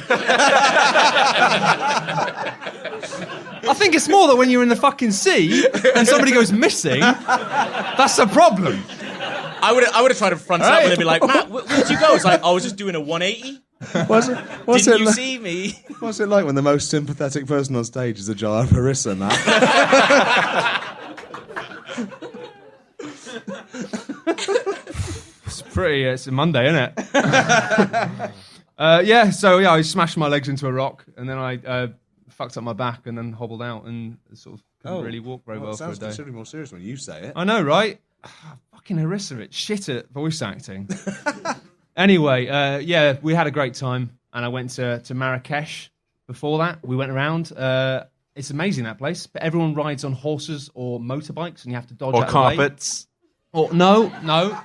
[SPEAKER 6] I think it's more that when you're in the fucking sea and somebody goes missing, that's a problem.
[SPEAKER 4] I would have tried to front it up and be like, "Matt, where'd you go?" It's like, "I was just doing a 180.
[SPEAKER 2] What's
[SPEAKER 4] Didn't
[SPEAKER 2] it
[SPEAKER 4] you
[SPEAKER 2] like?
[SPEAKER 4] see me?"
[SPEAKER 2] What's it like when the most sympathetic person on stage is a jar of harissa, Matt?
[SPEAKER 6] It's a Monday, isn't it? I smashed my legs into a rock and then I fucked up my back and then hobbled out and sort of couldn't really walk very well
[SPEAKER 2] It
[SPEAKER 6] for a
[SPEAKER 2] sounds
[SPEAKER 6] day.
[SPEAKER 2] considerably more serious when you say it.
[SPEAKER 6] I know, right? Fucking Harissa, it's shit at voice acting. Anyway, we had a great time and I went to Marrakesh before that. We went around. It's amazing, that place. But everyone rides on horses or motorbikes and you have to dodge
[SPEAKER 1] Or
[SPEAKER 6] out of the way.
[SPEAKER 1] carpets.
[SPEAKER 6] Or, no,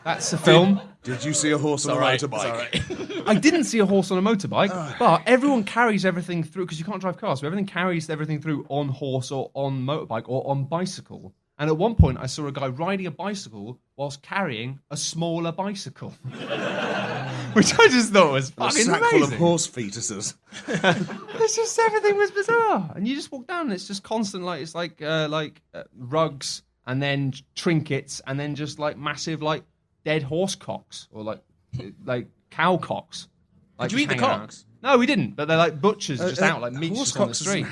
[SPEAKER 6] that's a film.
[SPEAKER 2] Did you see a horse on a motorbike?
[SPEAKER 6] I didn't see a horse on a motorbike, but everyone carries everything through, because you can't drive cars, so everything carries everything through on horse or on motorbike or on bicycle. And at one point, I saw a guy riding a bicycle whilst carrying a smaller bicycle. Which I just thought was
[SPEAKER 2] A
[SPEAKER 6] fucking
[SPEAKER 2] sack
[SPEAKER 6] amazing.
[SPEAKER 2] full of horse fetuses.
[SPEAKER 6] It's just, everything was bizarre. And you just walk down and it's just constant, rugs and then trinkets and then just like massive like dead horse cocks or like cow cocks. Like,
[SPEAKER 4] Did you eat the
[SPEAKER 6] just hanging
[SPEAKER 4] cocks?
[SPEAKER 6] around. No, we didn't. But they're like butchers just out, like meat
[SPEAKER 2] horse
[SPEAKER 6] just on the
[SPEAKER 2] cocks
[SPEAKER 6] street.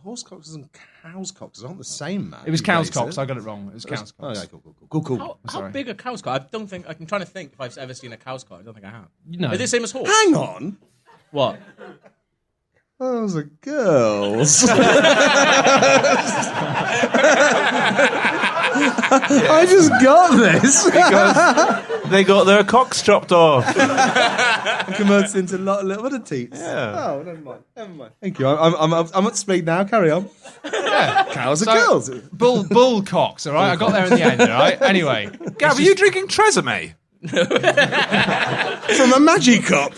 [SPEAKER 2] Horse cocks and cow's cocks aren't the same, man.
[SPEAKER 6] It was
[SPEAKER 2] You
[SPEAKER 6] cow's
[SPEAKER 2] racist.
[SPEAKER 6] cocks. I got it wrong. It was cow's
[SPEAKER 2] Oh,
[SPEAKER 6] cocks.
[SPEAKER 2] yeah, cool.
[SPEAKER 4] How
[SPEAKER 6] sorry.
[SPEAKER 4] big are cow's cock? I don't think I'm trying to think if I've ever seen a cow's cock. I don't think I have.
[SPEAKER 6] No.
[SPEAKER 4] Is it the same as horse?
[SPEAKER 2] Hang on.
[SPEAKER 4] What?
[SPEAKER 2] Those are girls. I just got this.
[SPEAKER 1] Because they got their cocks chopped off.
[SPEAKER 2] Converted into little teats.
[SPEAKER 1] Yeah.
[SPEAKER 2] Oh, never mind. Thank you. I'm up to speed now. Carry on.
[SPEAKER 6] Yeah.
[SPEAKER 2] Cows are
[SPEAKER 6] So-
[SPEAKER 2] girls.
[SPEAKER 6] Bull cocks, all right? I got there in the end, all right? Anyway.
[SPEAKER 1] Gav, are you drinking Tresemme?
[SPEAKER 2] From a magic cup.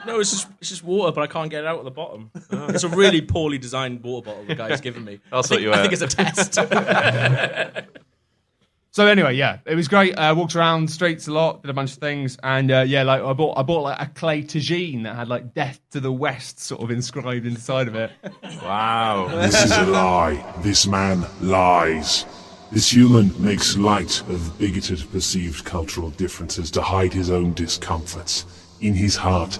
[SPEAKER 4] No, it's just water, but I can't get it out at the bottom. It's a really poorly designed water bottle the guy's given me.
[SPEAKER 1] I'll sort you
[SPEAKER 4] I
[SPEAKER 1] out.
[SPEAKER 4] think it's a test.
[SPEAKER 6] So anyway, yeah, it was great. Walked around streets a lot, did a bunch of things, and I bought like a clay tagine that had like "Death to the West" sort of inscribed inside of it.
[SPEAKER 1] Wow.
[SPEAKER 7] This is a lie. This man lies. This human makes light of bigoted perceived cultural differences to hide his own discomforts. In his heart,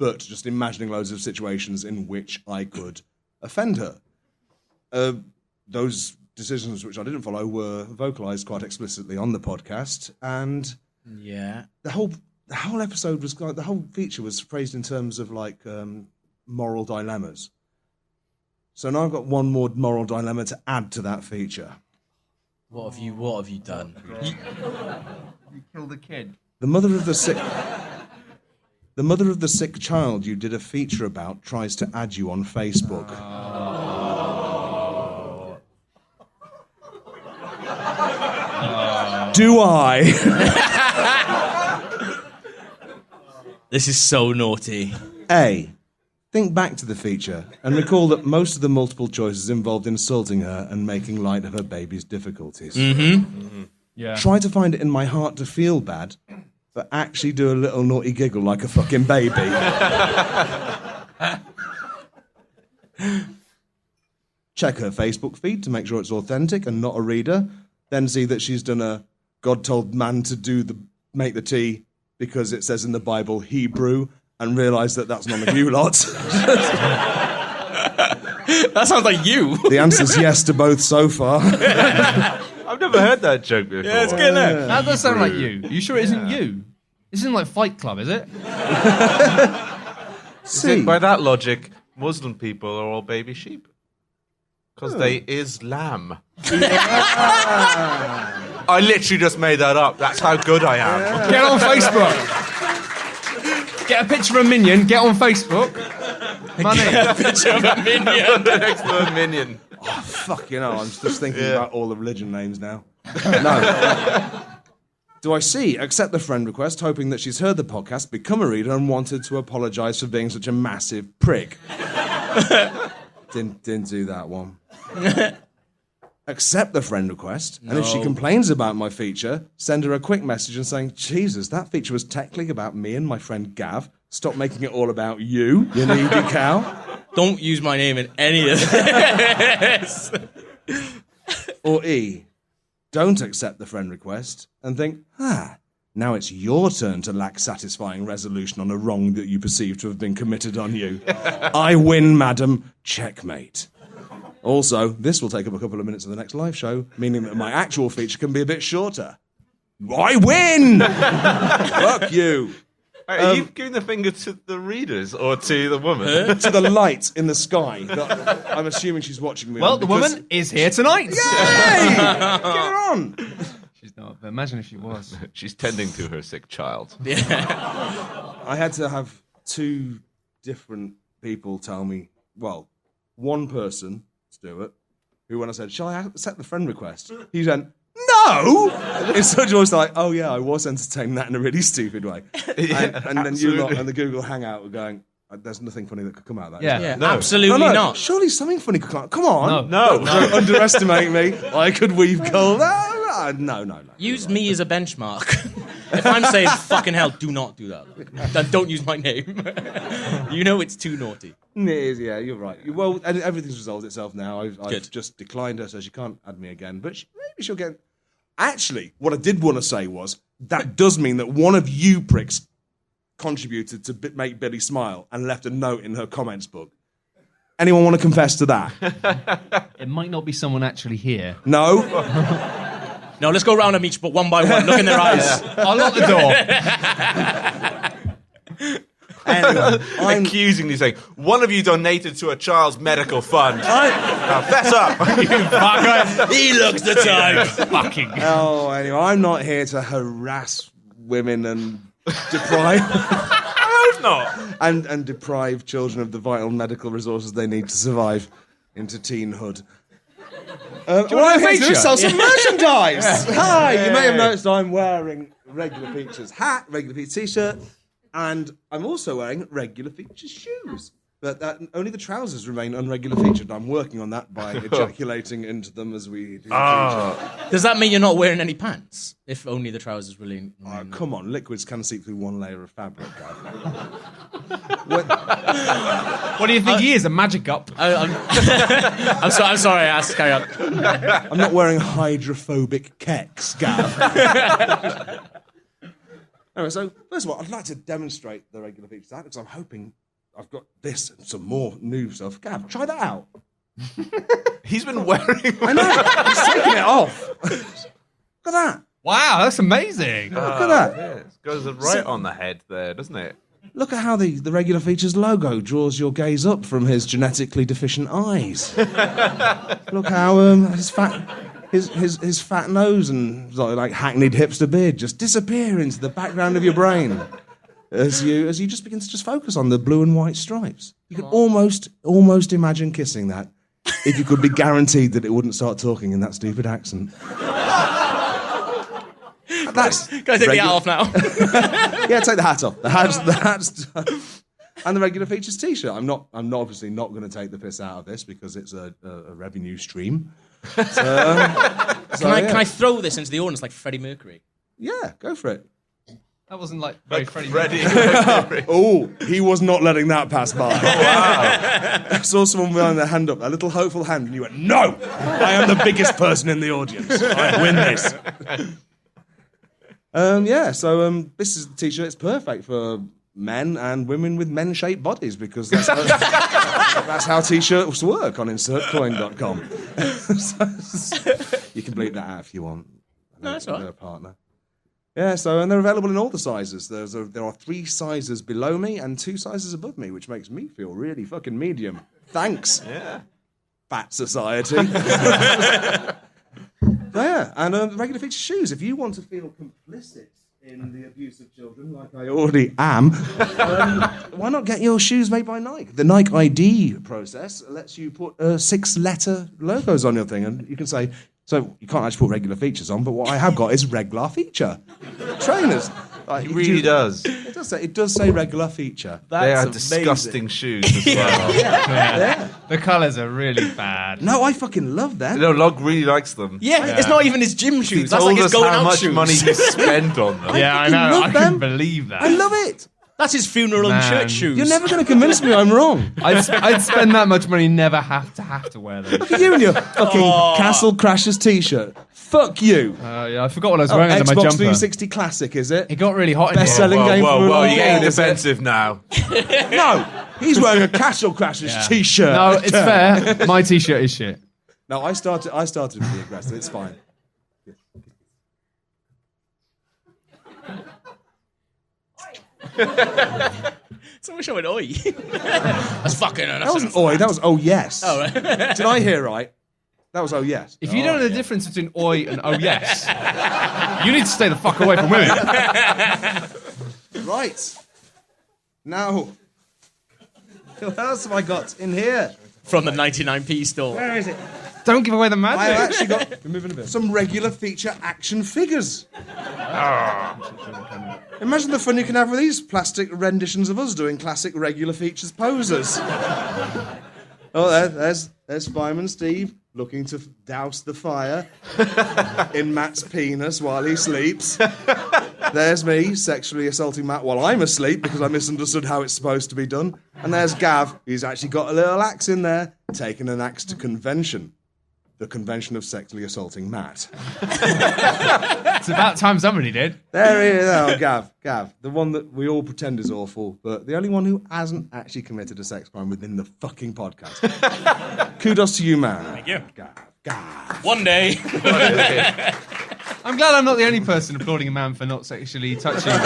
[SPEAKER 2] but just imagining loads of situations in which I could offend her. Those decisions which I didn't follow were vocalized quite explicitly on the podcast, and
[SPEAKER 4] Yeah.
[SPEAKER 2] the whole episode was the whole feature was phrased in terms of like moral dilemmas. So now I've got one more moral dilemma to add to that feature.
[SPEAKER 4] What have you done?
[SPEAKER 6] You killed a kid.
[SPEAKER 2] The mother of the sick child you did a feature about tries to add you on Facebook. Do I?
[SPEAKER 4] This is so naughty.
[SPEAKER 2] A. Think back to the feature and recall that most of the multiple choices involved insulting her and making light of her baby's difficulties.
[SPEAKER 6] Yeah.
[SPEAKER 2] Try to find it in my heart to feel bad, but actually do a little naughty giggle like a fucking baby. Check her Facebook feed to make sure it's authentic and not a reader. Then see that she's done a God told man to make the tea because it says in the Bible Hebrew, and realise that that's none of you lot.
[SPEAKER 4] That sounds like you.
[SPEAKER 2] The answer's yes to both so far.
[SPEAKER 1] I've never heard that joke before.
[SPEAKER 4] Yeah, it's good, isn't it?
[SPEAKER 6] That does sound like you. You sure it isn't you? This isn't like Fight Club, is it?
[SPEAKER 2] See,
[SPEAKER 1] By that logic, Muslim people are all baby sheep. Because they is lamb. I literally just made that up. That's how good I am.
[SPEAKER 6] Get on Facebook. Get a picture of a minion. Get on Facebook. Money.
[SPEAKER 4] Picture of a minion.
[SPEAKER 1] Next to a minion.
[SPEAKER 2] fuck, I'm just thinking about all the religion names now. No. Do I see? Accept the friend request, hoping that she's heard the podcast, become a reader, and wanted to apologise for being such a massive prick. Didn't do that one. Accept the friend request, and if she complains about my feature, send her a quick message and saying, Jesus, that feature was technically about me and my friend Gav. Stop making it all about you needy cow.
[SPEAKER 4] Don't use my name in any of this.
[SPEAKER 2] Or E, don't accept the friend request and think, now it's your turn to lack satisfying resolution on a wrong that you perceive to have been committed on you. I win, madam. Checkmate. Also, this will take up a couple of minutes of the next live show, meaning that my actual feature can be a bit shorter. I win! Fuck you.
[SPEAKER 1] Are you giving the finger to the readers or to the woman?
[SPEAKER 2] To the light in the sky. That I'm assuming she's watching me.
[SPEAKER 6] Well,
[SPEAKER 2] on
[SPEAKER 6] the
[SPEAKER 2] because-
[SPEAKER 6] woman is here tonight.
[SPEAKER 2] Yay! Get her on.
[SPEAKER 6] She's not. But imagine if she was.
[SPEAKER 1] She's tending to her sick child.
[SPEAKER 2] I had to have two different people tell me, well, one person, Stuart, who when I said, shall I accept the friend request? He went, no! It's such always like, oh yeah, I was entertaining that in a really stupid way. And then you lot and the Google Hangout were going, there's nothing funny that could come out of that.
[SPEAKER 6] Yeah.
[SPEAKER 2] is there?"
[SPEAKER 4] Yeah,
[SPEAKER 1] No.
[SPEAKER 4] absolutely
[SPEAKER 2] No,
[SPEAKER 4] not.
[SPEAKER 2] surely something funny could come out. Come on.
[SPEAKER 6] No.
[SPEAKER 2] Don't underestimate me. I could weave gold. No.
[SPEAKER 4] Use me as a benchmark. If I'm saying fucking hell, do not do that. Then don't use my name. You know it's too naughty.
[SPEAKER 2] It is, yeah, you're right. Well, everything's resolved itself now. I've
[SPEAKER 4] Good.
[SPEAKER 2] just declined her, so she can't add me again. But maybe she'll get... Actually, what I did want to say was, that does mean that one of you pricks contributed to make Billy smile and left a note in her comments book. Anyone want to confess to that?
[SPEAKER 6] It might not be someone actually here.
[SPEAKER 2] No?
[SPEAKER 4] No, let's go round them each, but one by one. Look in their eyes.
[SPEAKER 6] I'll lock the door.
[SPEAKER 2] Anyway, I'm...
[SPEAKER 1] Accusingly saying, one of you donated to a child's medical fund. Now, fess up.
[SPEAKER 4] He looks the type.
[SPEAKER 6] Fucking.
[SPEAKER 2] Oh, anyway, I'm not here to harass women and deprive...
[SPEAKER 1] not.
[SPEAKER 2] and deprive children of the vital medical resources they need to survive into teenhood. Well, I'm here to sell some merchandise. Hi, you may have noticed I'm wearing Regular Features hat, Regular Features t-shirt, and I'm also wearing Regular Features shoes. But only the trousers remain unregular featured. I'm working on that by ejaculating into them as we do.
[SPEAKER 4] Does that mean you're not wearing any pants? If only the trousers remain.
[SPEAKER 2] Come on, liquids can seep through one layer of fabric, Gav.
[SPEAKER 6] What do you think he is? A magic up?
[SPEAKER 4] I'm sorry, I asked. Carry on.
[SPEAKER 2] I'm not wearing hydrophobic kecks, Gav. Anyway, so first of all, I'd like to demonstrate the regular features out because I'm hoping I've got this and some more new stuff. Gav, try that out.
[SPEAKER 1] He's been wearing.
[SPEAKER 2] I know. He's taking it off. Look at that.
[SPEAKER 6] Wow, that's amazing.
[SPEAKER 2] Look at that.
[SPEAKER 1] Yeah, it goes right on the head there, doesn't it?
[SPEAKER 2] Look at how the regular features logo draws your gaze up from his genetically deficient eyes. Look how his fat nose and like hackneyed hipster beard just disappear into the background of your brain as you just begin to just focus on the blue and white stripes. You can almost imagine kissing that if you could be guaranteed that it wouldn't start talking in that stupid accent. That's
[SPEAKER 4] Can I take the hat off now?
[SPEAKER 2] Yeah, take the hat off. The hat's and the regular features T-shirt. I'm obviously not going to take the piss out of this because it's a revenue stream. So,
[SPEAKER 4] Can I throw this into the audience like Freddie Mercury?
[SPEAKER 2] Yeah, go for it.
[SPEAKER 6] That wasn't like very Freddie.
[SPEAKER 2] Oh, he was not letting that pass by. Oh, wow. I saw someone with their hand up, a little hopeful hand, and you went, "No, I am the biggest person in the audience. I win this." This is the T-shirt. It's perfect for men and women with men-shaped bodies because that's how T-shirts work on insertcoin.com. You can bleep that out if you want.
[SPEAKER 4] No, that's all right.
[SPEAKER 2] A partner. Yeah, and they're available in all the sizes. There are 3 sizes below me and 2 sizes above me, which makes me feel really fucking medium. Thanks.
[SPEAKER 1] Yeah.
[SPEAKER 2] Fat society. Yeah, and regular feature shoes. If you want to feel complicit in the abuse of children, like I already am, why not get your shoes made by Nike? The Nike ID process lets you put 6-letter logos on your thing, and you can say, so you can't actually put regular features on, but what I have got is regular feature trainers.
[SPEAKER 1] It really does.
[SPEAKER 2] It does say regular feature.
[SPEAKER 1] They are
[SPEAKER 2] That's
[SPEAKER 1] disgusting shoes as well.
[SPEAKER 2] Yeah.
[SPEAKER 6] The colours are really bad.
[SPEAKER 2] No, I fucking love them.
[SPEAKER 1] No, Log really likes them.
[SPEAKER 4] Yeah, it's not even his gym
[SPEAKER 1] He
[SPEAKER 4] shoes. That's
[SPEAKER 1] told
[SPEAKER 4] like his
[SPEAKER 1] us
[SPEAKER 4] going
[SPEAKER 1] how
[SPEAKER 4] out
[SPEAKER 1] much
[SPEAKER 4] shoes.
[SPEAKER 1] money he spent on them.
[SPEAKER 6] Yeah, I
[SPEAKER 2] fucking
[SPEAKER 6] know.
[SPEAKER 2] love
[SPEAKER 6] I
[SPEAKER 2] them.
[SPEAKER 6] couldn't believe that.
[SPEAKER 2] I love it.
[SPEAKER 4] That's his funeral
[SPEAKER 6] Man.
[SPEAKER 4] and church shoes.
[SPEAKER 2] You're never going to convince me I'm wrong.
[SPEAKER 6] I'd spend that much money, never have to wear them.
[SPEAKER 2] Look at you and your fucking Castle Crashers T-shirt. Fuck you.
[SPEAKER 6] Yeah, I forgot what I was wearing under my
[SPEAKER 2] Xbox
[SPEAKER 6] jumper.
[SPEAKER 2] 360 Classic, is it?
[SPEAKER 6] It got really hot in here.
[SPEAKER 2] Best-selling game for a
[SPEAKER 1] Whoa,
[SPEAKER 2] long
[SPEAKER 1] you're getting
[SPEAKER 2] time, is it?
[SPEAKER 1] defensive now.
[SPEAKER 2] No, he's wearing a Castle Crashers T-shirt.
[SPEAKER 6] No, it's fair. My T-shirt is shit.
[SPEAKER 2] No, I started to be aggressive. It's fine.
[SPEAKER 4] So I wish I went, oi. That's fucking...
[SPEAKER 2] That wasn't oi. That was oh yes.
[SPEAKER 4] Oh, right.
[SPEAKER 2] Did I hear right? That was oh yes.
[SPEAKER 6] If you don't know the difference between oi and oh yes, you need to stay the fuck away from women.
[SPEAKER 2] Right. Now, what else have I got in here?
[SPEAKER 4] From the 99p store.
[SPEAKER 2] Where is it?
[SPEAKER 6] Don't give away the
[SPEAKER 2] I've
[SPEAKER 6] magic.
[SPEAKER 2] actually got some regular feature action figures. Imagine the fun you can have with these plastic renditions of us doing classic regular features poses. Oh, there's Fireman Steve looking to douse the fire in Matt's penis while he sleeps. There's me sexually assaulting Matt while I'm asleep because I misunderstood how it's supposed to be done. And there's Gav, who's actually got a little axe in there, taking an axe to convention. The convention of sexually assaulting Matt.
[SPEAKER 6] It's about time somebody did.
[SPEAKER 2] There he is. Oh, Gav. The one that we all pretend is awful, but the only one who hasn't actually committed a sex crime within the fucking podcast. Kudos to you, man.
[SPEAKER 4] Thank you.
[SPEAKER 2] Gav.
[SPEAKER 4] One day.
[SPEAKER 6] I'm glad I'm not the only person applauding a man for not sexually touching me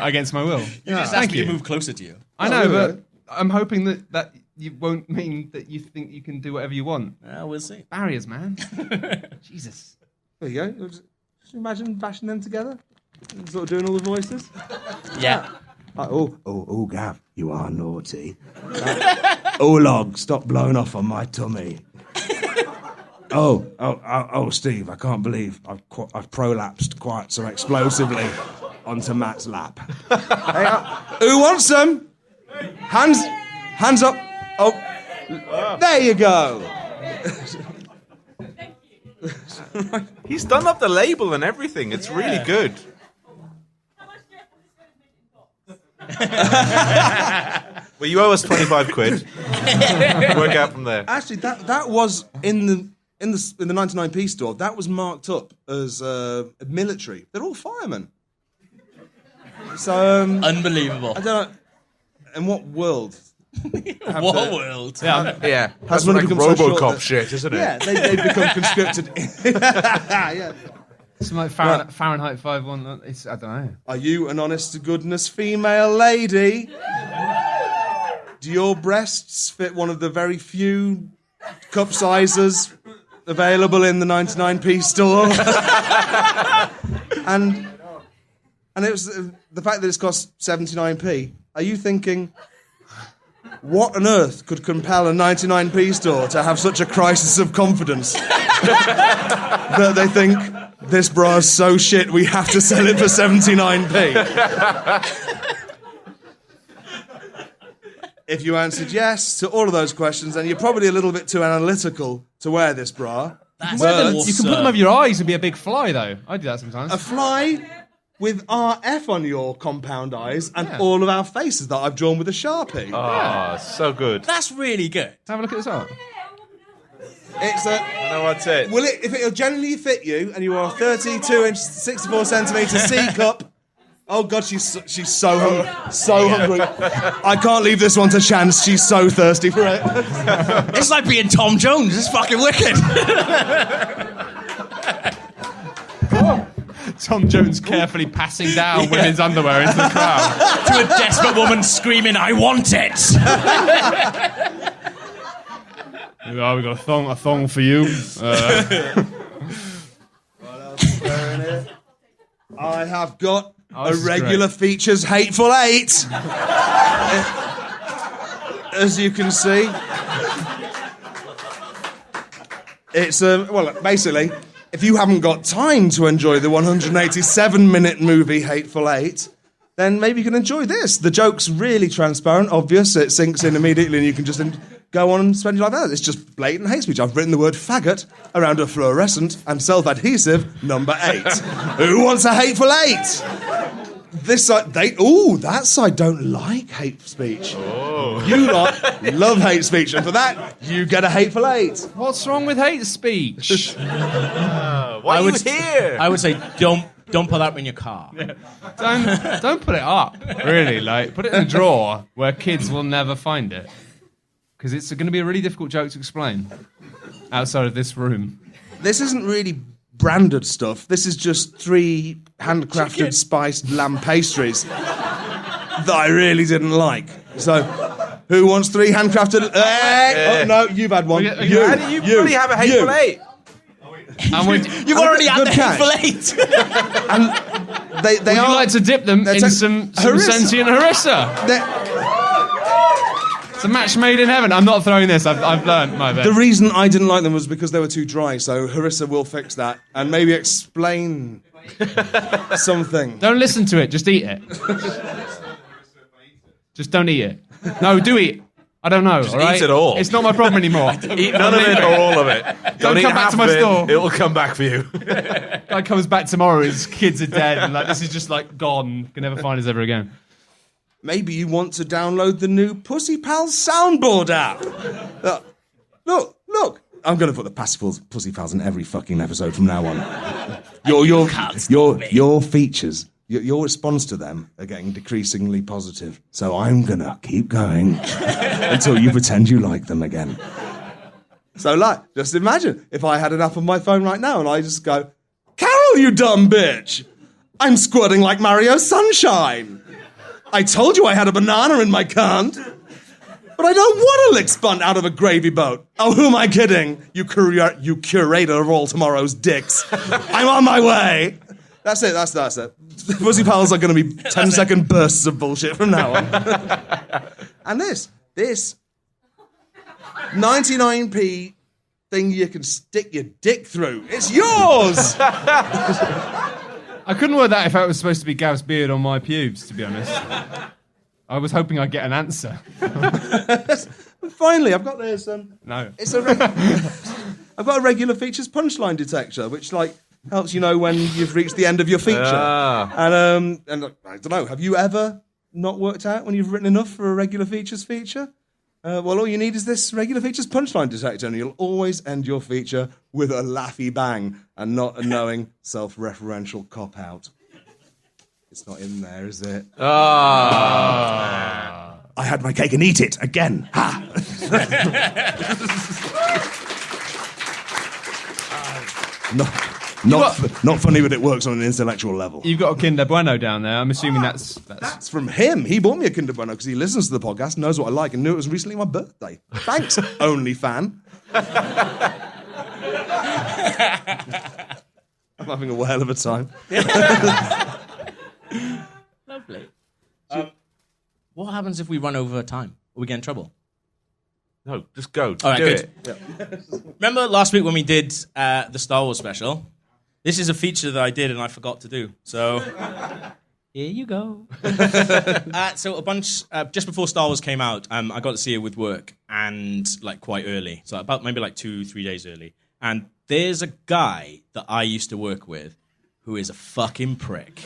[SPEAKER 6] against my will.
[SPEAKER 4] You just asked me to move closer to you.
[SPEAKER 6] I know,
[SPEAKER 2] really?
[SPEAKER 6] but I'm hoping that you won't mean that you think you can do whatever you want.
[SPEAKER 4] We'll see.
[SPEAKER 6] Barriers, man. Jesus.
[SPEAKER 2] There you go. Just imagine bashing them together. Sort of doing all the voices.
[SPEAKER 4] Yeah.
[SPEAKER 2] Oh, Gav, you are naughty. Oh, Log, stop blowing off on my tummy. Oh, Steve, I can't believe I've prolapsed quite so explosively onto Matt's lap. Hey, who wants some? Hands up. Oh, there you go.
[SPEAKER 1] He's done up the label and everything. It's really good. Well, you owe us 25 quid. Work out from there.
[SPEAKER 2] Actually, that was in the 99p store. That was marked up as military. They're all firemen. So,
[SPEAKER 4] Unbelievable.
[SPEAKER 2] I don't know. In what world?
[SPEAKER 4] What world?
[SPEAKER 1] Yeah, that's
[SPEAKER 2] one
[SPEAKER 1] like
[SPEAKER 2] become so short
[SPEAKER 1] RoboCop
[SPEAKER 2] that-
[SPEAKER 1] shit, isn't it?
[SPEAKER 2] Yeah, they become conscripted. Yeah.
[SPEAKER 6] It's like Fahrenheit 5.1. It's I don't know.
[SPEAKER 2] Are you an honest-to-goodness female lady? Do your breasts fit one of the very few cup sizes available in the 99p store? and it was the fact that it's cost 79p. Are you thinking, what on earth could compel a 99p store to have such a crisis of confidence that they think this bra is so shit we have to sell it for 79p? If you answered yes to all of those questions, then you're probably a little bit too analytical to wear this bra.
[SPEAKER 4] That's
[SPEAKER 2] But
[SPEAKER 6] You can put them over your eyes and be a big fly, though. I do that sometimes.
[SPEAKER 2] a fly with RF on your compound eyes and
[SPEAKER 6] Yeah.
[SPEAKER 2] all of our faces that I've drawn with a Sharpie.
[SPEAKER 1] Oh, so good.
[SPEAKER 4] That's really good.
[SPEAKER 6] Have a look at this art.
[SPEAKER 2] It's a...
[SPEAKER 1] I know what's it.
[SPEAKER 2] Will it, if it'll generally fit you, and you are a 32-inch, 64-centimetre C cup... Oh, God, she's so hungry. So hungry. I can't leave this one to chance. She's so thirsty for it.
[SPEAKER 4] It's like being Tom Jones. It's fucking wicked.
[SPEAKER 6] Tom Jones carefully passing down women's underwear into the crowd.
[SPEAKER 4] To a desperate woman screaming, "I want it!"
[SPEAKER 6] Oh, we got a thong for you.
[SPEAKER 2] I have got a
[SPEAKER 6] this is
[SPEAKER 2] regular
[SPEAKER 6] great.
[SPEAKER 2] features Hateful Eight. As you can see. It's, well, basically, if you haven't got time to enjoy the 187-minute movie Hateful Eight, then maybe you can enjoy this. The joke's really transparent, obvious, it sinks in immediately and you can just go on and spend your life out. It's just blatant hate speech. I've written the word faggot around a fluorescent and self-adhesive number 8. Who wants a Hateful Eight? This side, that side don't like hate speech. Oh. You love hate speech, and for that, you get a Hateful Eight.
[SPEAKER 6] What's wrong with hate speech?
[SPEAKER 1] Why are you here?
[SPEAKER 4] I would say, don't put that in your car.
[SPEAKER 6] Don't put it up. Really, like put it in a drawer where kids will never find it, because it's going to be a really difficult joke to explain outside of this room.
[SPEAKER 2] This isn't really branded stuff. This is just 3 handcrafted spiced lamb pastries that I really didn't like. So, who wants 3 handcrafted? Oh no, you've had one.
[SPEAKER 6] Okay,
[SPEAKER 2] You,
[SPEAKER 1] How do you really have a hateful eight?
[SPEAKER 6] And would
[SPEAKER 4] You've already had
[SPEAKER 2] good
[SPEAKER 4] the
[SPEAKER 2] catch.
[SPEAKER 4] Hateful Eight.
[SPEAKER 2] And they
[SPEAKER 6] you
[SPEAKER 2] are
[SPEAKER 6] like to dip them in
[SPEAKER 2] a-
[SPEAKER 6] some
[SPEAKER 2] harissa.
[SPEAKER 6] sentient harissa?
[SPEAKER 2] they're-
[SPEAKER 6] It's a match made in heaven. I'm not throwing this. I've learned my bit.
[SPEAKER 2] The reason I didn't like them was because they were too dry. So Harissa will fix that and maybe explain something.
[SPEAKER 6] Don't listen to it. Just eat it. Just don't eat it. No, do eat. I don't know. All right?
[SPEAKER 1] eat it all.
[SPEAKER 6] It's not my problem anymore.
[SPEAKER 1] Eat none of it or all of it. Don't eat
[SPEAKER 6] come back
[SPEAKER 1] half
[SPEAKER 6] to my
[SPEAKER 1] of it.
[SPEAKER 6] store.
[SPEAKER 1] It will come back for you.
[SPEAKER 6] Guy comes back tomorrow. His kids are dead, and like this is just like gone. Can never find us ever again.
[SPEAKER 2] Maybe you want to download the new Pussy Pals soundboard app. Look. I'm going to put the Pussy Pals in every fucking episode from now on. Your features, your response to them are getting decreasingly positive. So I'm going to keep going until you pretend you like them again. So, just imagine if I had an app on my phone right now and I just go, Carol, you dumb bitch! I'm squirting like Mario Sunshine! I told you I had a banana in my cunt! But I don't want to lick spunt out of a gravy boat. Oh, who am I kidding? You curator of all tomorrow's dicks. I'm on my way! That's it. Pussy Pals are going to be 10-second bursts of bullshit from now on. And this 99p thing you can stick your dick through. It's yours!
[SPEAKER 6] I couldn't work that if I was supposed to be Gav's beard on my pubes, to be honest. I was hoping I'd get an answer.
[SPEAKER 2] Finally, I've got this.
[SPEAKER 6] No.
[SPEAKER 2] I've got a regular features punchline detector, which helps you know when you've reached the end of your feature. And I don't know. Have you ever not worked out when you've written enough for a regular features feature? Well, all you need is this regular features punchline detector, and you'll always end your feature with a laughy bang and not a knowing self-referential cop-out. It's not in there, is it?
[SPEAKER 1] Ah.
[SPEAKER 2] I had my cake and eat it again. Ha! Not funny, but it works on an intellectual level.
[SPEAKER 6] You've got a Kinder Bueno down there. I'm assuming that's
[SPEAKER 2] That's from him. He bought me a Kinder Bueno because he listens to the podcast, knows what I like, and knew it was recently my birthday. Thanks, only fan. I'm having a whale of a time.
[SPEAKER 4] Lovely. What happens if we run over time? Will we get in trouble?
[SPEAKER 1] No, just go.
[SPEAKER 4] All right,
[SPEAKER 1] Do
[SPEAKER 4] good.
[SPEAKER 1] it.
[SPEAKER 4] Remember last week when we did the Star Wars special? This is a feature that I did and I forgot to do. So here you go. So a bunch just before Star Wars came out, I got to see it with work and like quite early, so about maybe like 2-3 days early. And there's a guy that I used to work with who is a fucking prick.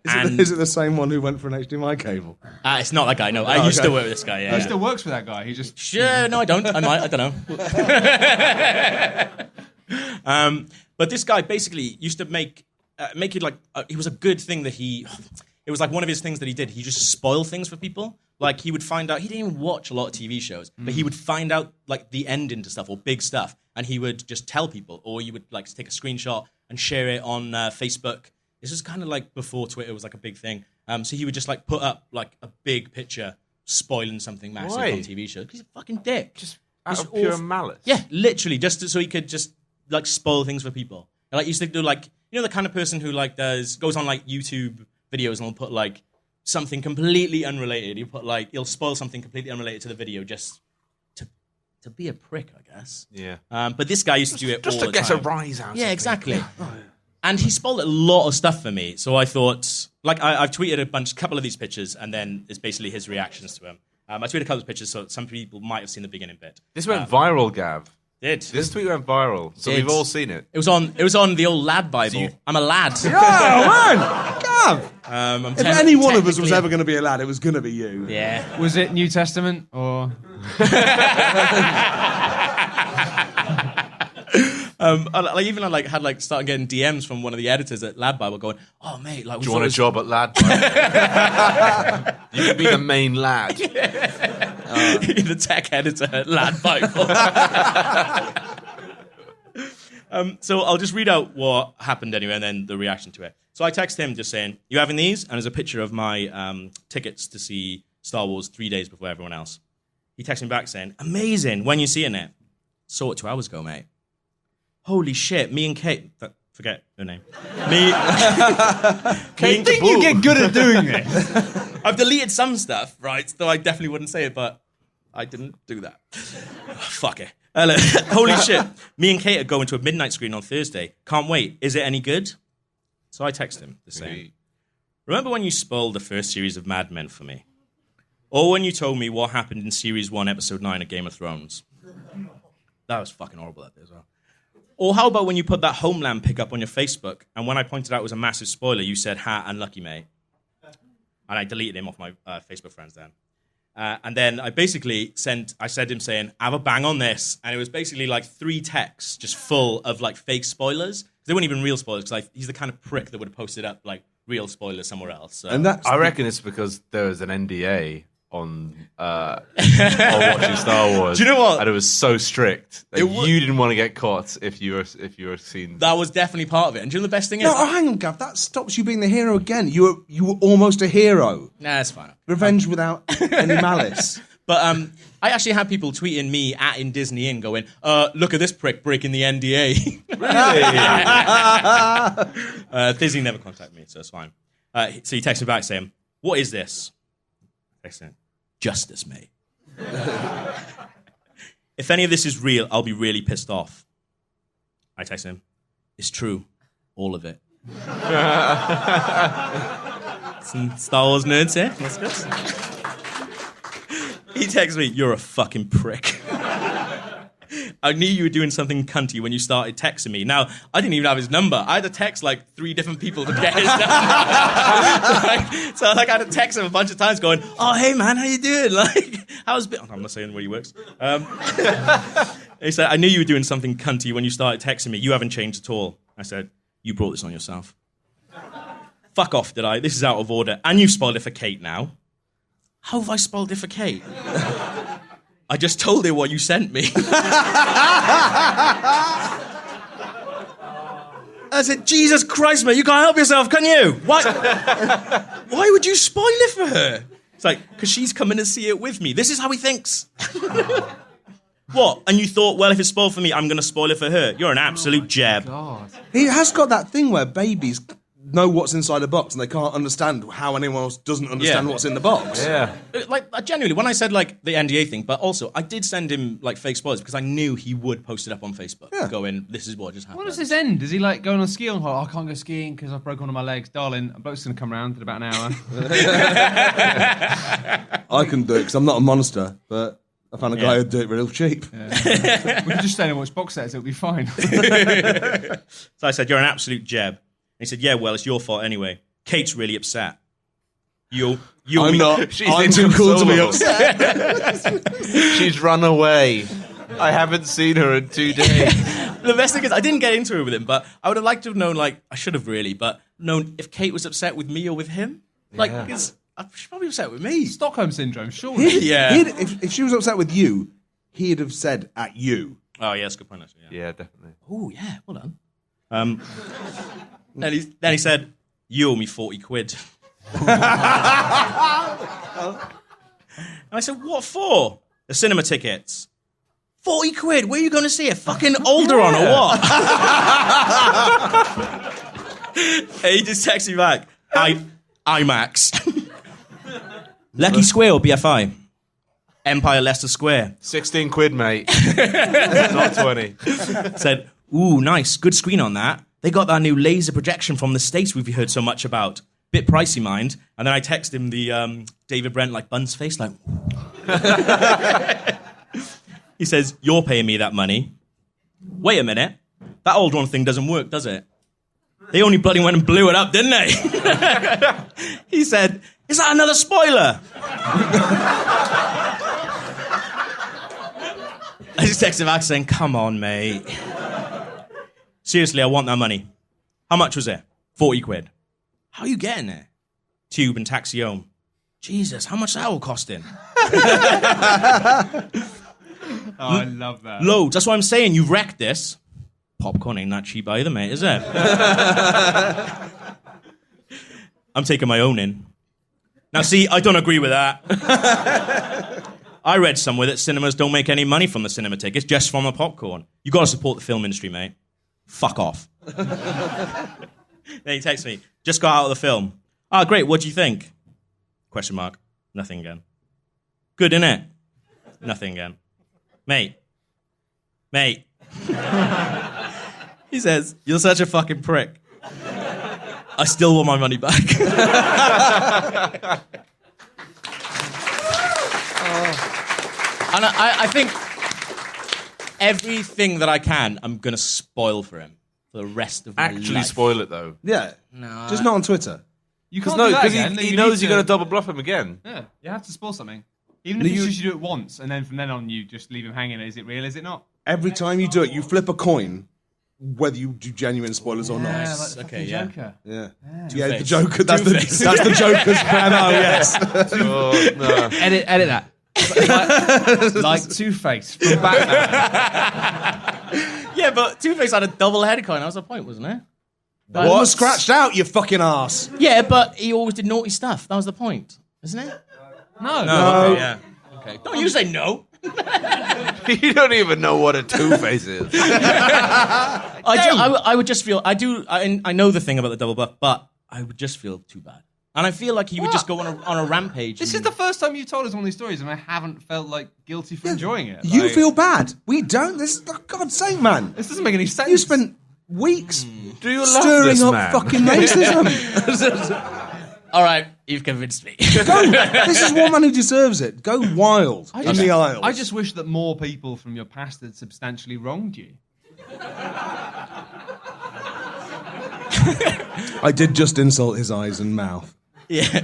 [SPEAKER 2] Is it the same one who went for an HDMI cable?
[SPEAKER 4] It's not that guy. No, I used to work with this guy. Yeah.
[SPEAKER 6] He still works for that guy. He just
[SPEAKER 4] Sure, no, I don't. I might. I don't know. But this guy basically used to make it like it was a good thing that he. It was like one of his things that he did. He just spoiled things for people. Like he would find out. He didn't even watch a lot of TV shows, but he would find out like the ending to stuff or big stuff, and he would just tell people, or you would like take a screenshot and share it on Facebook. This was kind of like before Twitter was like a big thing. So he would just like put up like a big picture spoiling something massive
[SPEAKER 1] Why?
[SPEAKER 4] on TV shows. Because he's a fucking dick.
[SPEAKER 1] Just out
[SPEAKER 4] It's
[SPEAKER 1] of pure
[SPEAKER 4] awful.
[SPEAKER 1] malice.
[SPEAKER 4] Yeah, literally, so he could just like spoil things for people. And, like used to do like the kind of person who like goes on like YouTube videos and will put like something completely unrelated. He'll spoil something completely unrelated to the video just to be a prick, I guess.
[SPEAKER 1] Yeah.
[SPEAKER 4] But this guy used to do it
[SPEAKER 1] Just
[SPEAKER 4] all
[SPEAKER 1] to
[SPEAKER 4] the
[SPEAKER 1] get
[SPEAKER 4] time.
[SPEAKER 1] a rise out.
[SPEAKER 4] Yeah,
[SPEAKER 1] of
[SPEAKER 4] exactly. And he spoiled a lot of stuff for me. So I thought, like, I've tweeted a couple of these pictures, and then it's basically his reactions to them. I tweeted a couple of pictures, so some people might have seen the beginning bit.
[SPEAKER 1] This went viral, Gav.
[SPEAKER 4] Did
[SPEAKER 1] This tweet went viral, so
[SPEAKER 4] Did.
[SPEAKER 1] we've all seen it.
[SPEAKER 4] it was on the old lad Bible. I'm a lad.
[SPEAKER 2] Oh, man! Gav!
[SPEAKER 4] If
[SPEAKER 2] If any one of us was ever going to be a lad, it was going to be you.
[SPEAKER 4] yeah.
[SPEAKER 6] was it New Testament or
[SPEAKER 4] I even had started getting DMs from one of the editors at Lad Bible going, "Oh mate, like, we
[SPEAKER 1] Do you
[SPEAKER 4] thought
[SPEAKER 1] want
[SPEAKER 4] it
[SPEAKER 1] a
[SPEAKER 4] was-
[SPEAKER 1] job at Lad? You could be the main lad.
[SPEAKER 4] the tech editor at Lad Bible." So I'll just read out what happened anyway, and then the reaction to it. So I text him just saying, "You having these?" And there's a picture of my tickets to see Star Wars 3 days before everyone else. He texts me back saying, "Amazing, when you seeing it?" Saw it 2 hours ago, mate. Holy shit, me and Kate... Forget her name. Me and
[SPEAKER 6] Didn't you get good at doing this?
[SPEAKER 4] I've deleted some stuff, right? Though I definitely wouldn't say it, but I didn't do that. Fuck it. Holy shit. Me and Kate are going to a midnight screen on Thursday. Can't wait. Is it any good? So I text him the same. Remember when you spoiled the first series of Mad Men for me? Or when you told me what happened in Series 1, Episode 9 of Game of Thrones? That was fucking horrible that day as well. Or how about when you put that Homeland pick up on your Facebook, and when I pointed out it was a massive spoiler, you said, "Ha, unlucky, mate." And I deleted him off my Facebook friends then. And then I basically sent him saying, "Have a bang on this." And it was basically like 3 texts just full of like fake spoilers. They weren't even real spoilers, because he's the kind of prick that would have posted up like real spoilers somewhere else. So.
[SPEAKER 2] And that's
[SPEAKER 1] I reckon it's because there was an NDA on watching Star Wars.
[SPEAKER 4] Do you know what?
[SPEAKER 1] And it was so strict that
[SPEAKER 4] It wa-
[SPEAKER 1] you didn't want to get caught if you were seen.
[SPEAKER 4] that was definitely part of it. And do you know the best thing is?
[SPEAKER 2] No, hang on, Gav. That stops you being the hero again. You were almost a hero.
[SPEAKER 4] Nah, it's fine.
[SPEAKER 2] Revenge without any malice.
[SPEAKER 4] But I actually had people tweeting me at In Disney In going, "Look at this prick breaking the NDA." Disney never contacted me, so it's fine. So he texted me back saying, "What is this?" Excellent. "Justice, mate." "If any of this is real, I'll be really pissed off." I texted him, "It's true. All of it." Some Star Wars nerds here. That's good. He texts me, "You're a fucking prick." "I knew you were doing something cunty when you started texting me." Now, I didn't even have his number. I had to text like 3 different people to get his number. so I had to text him a bunch of times going, "Oh, hey man, how you doing? Like, how's it?" I'm not saying where he works. He said, "I knew you were doing something cunty when you started texting me. You haven't changed at all." I said, "You brought this on yourself."
[SPEAKER 8] Fuck off, did I? This is out of order. And you've spoiled it for Kate now. How have I spoiled it for Kate? I just told her what you sent me. I said, Jesus Christ, mate, you can't help yourself, can you? Why would you spoil it for her? It's like, because she's coming to see it with me. This is how he thinks. What? And you thought, well, if it's spoiled for me, I'm going to spoil it for her. You're an absolute jab.
[SPEAKER 6] God.
[SPEAKER 2] He has got that thing where babies know what's inside a box and they can't understand how anyone else doesn't understand what's in the box.
[SPEAKER 1] Yeah.
[SPEAKER 8] Like, genuinely, when I said, like, the NDA thing, but also, I did send him, like, fake spoilers because I knew he would post it up on Facebook.
[SPEAKER 2] Yeah.
[SPEAKER 8] Going, this is what just happened.
[SPEAKER 6] What does this end? Is he like going on ski on? Oh, I can't go skiing because I've broken one of my legs. Darling, a bloke's going to come round in about an hour.
[SPEAKER 2] I couldn't do it because I'm not a monster, but I found a guy who'd do it real cheap.
[SPEAKER 6] We could just stay and watch box sets, it'll be fine.
[SPEAKER 8] So I said, you're an absolute jeb. And he said, yeah, well, it's your fault anyway. Kate's really upset. I'm
[SPEAKER 2] not.
[SPEAKER 1] She's
[SPEAKER 2] I'm too cool to be
[SPEAKER 1] inconsolable.
[SPEAKER 2] upset.
[SPEAKER 1] She's run away. I haven't seen her in 2 days.
[SPEAKER 8] The best thing is, I didn't get into it with him, but I would have liked to have known, like, I should have really, but known if Kate was upset with me or with him. Like, because she's probably upset with me.
[SPEAKER 6] Stockholm Syndrome, surely.
[SPEAKER 2] If she was upset with you, he'd have said at you.
[SPEAKER 8] Oh, yeah, that's a good point, actually.
[SPEAKER 1] Yeah, definitely.
[SPEAKER 8] Oh, yeah, well done. Then he said, you owe me 40 quid. And I said, what for? The cinema tickets. 40 quid? Where are you going to see it? Fucking Alderaan or what? And he just texted me back, IMAX. Lecky Square or BFI? Empire Leicester Square.
[SPEAKER 1] 16 quid, mate. Not 20.
[SPEAKER 8] Said, ooh, nice, good screen on that. They got that new laser projection from the States we've heard so much about. Bit pricey, mind. And then I text him the David Brent, like, Bun's face, like... He says, you're paying me that money. Wait a minute. That Alderaan thing doesn't work, does it? They only bloody went and blew it up, didn't they? He said, is that another spoiler? I just texted him back saying, come on, mate. Seriously, I want that money. How much was it? 40 quid. How are you getting there? Tube and taxi home. Jesus, how much that all costing?
[SPEAKER 6] Oh, I love that.
[SPEAKER 8] Loads. That's why I'm saying you wrecked this. Popcorn ain't that cheap either, mate, is it? I'm taking my own in. Now, see, I don't agree with that. I read somewhere that cinemas don't make any money from the cinema tickets, just from the popcorn. You got to support the film industry, mate. Fuck off. Then he texts me, just got out of the film. Ah, great, what do you think? Question mark. Nothing again. Good, innit? Nothing again. Mate. He says, you're such a fucking prick. I still want my money back. And I think everything that I can, I'm going to spoil for him for the rest of my life.
[SPEAKER 1] Actually spoil it, though.
[SPEAKER 2] Yeah.
[SPEAKER 8] No.
[SPEAKER 2] Just not on Twitter.
[SPEAKER 6] You can't
[SPEAKER 1] No,
[SPEAKER 6] do that
[SPEAKER 1] because
[SPEAKER 6] again.
[SPEAKER 1] he
[SPEAKER 6] You
[SPEAKER 1] knows
[SPEAKER 6] need
[SPEAKER 1] you're going to double bluff him again.
[SPEAKER 6] Yeah, you have to spoil something. Even if you just do it once, and then from then on you just leave him hanging. Is it real? Is it not?
[SPEAKER 2] Every time you do it, you flip a coin, whether you do genuine spoilers or not.
[SPEAKER 6] Yeah, like the
[SPEAKER 8] Okay,
[SPEAKER 6] fucking
[SPEAKER 8] yeah.
[SPEAKER 6] Joker.
[SPEAKER 2] Yeah,
[SPEAKER 8] Two-Face.
[SPEAKER 2] the Joker. That's the Joker's plan. Oh yes.
[SPEAKER 1] Oh, no.
[SPEAKER 6] Edit that. like Two-Face from Batman.
[SPEAKER 8] Yeah, but Two-Face had a double head coin. That was the point, wasn't it?
[SPEAKER 2] What? It was scratched out, you fucking ass.
[SPEAKER 8] Yeah, but he always did naughty stuff. That was the point, isn't it?
[SPEAKER 6] No.
[SPEAKER 8] Okay, yeah. Okay. Don't you say no.
[SPEAKER 1] You don't even know what a Two-Face is.
[SPEAKER 8] I would just feel, I know the thing about the double buff, but I would just feel too bad. And I feel like he would just go on a rampage.
[SPEAKER 6] This is the first time you've told us one of these stories, and I haven't felt like guilty for enjoying it.
[SPEAKER 2] You
[SPEAKER 6] Like,
[SPEAKER 2] feel bad. We don't. This, for God's sake, man.
[SPEAKER 6] this doesn't make any sense.
[SPEAKER 2] You spent weeks
[SPEAKER 1] Do you love
[SPEAKER 2] stirring
[SPEAKER 1] this
[SPEAKER 2] up
[SPEAKER 1] man?
[SPEAKER 2] fucking racism.
[SPEAKER 8] All right, you've convinced me.
[SPEAKER 2] This is one man who deserves it. Go wild in the aisles.
[SPEAKER 6] I just wish that more people from your past had substantially wronged you.
[SPEAKER 2] I did just insult his eyes and mouth.
[SPEAKER 8] Yeah.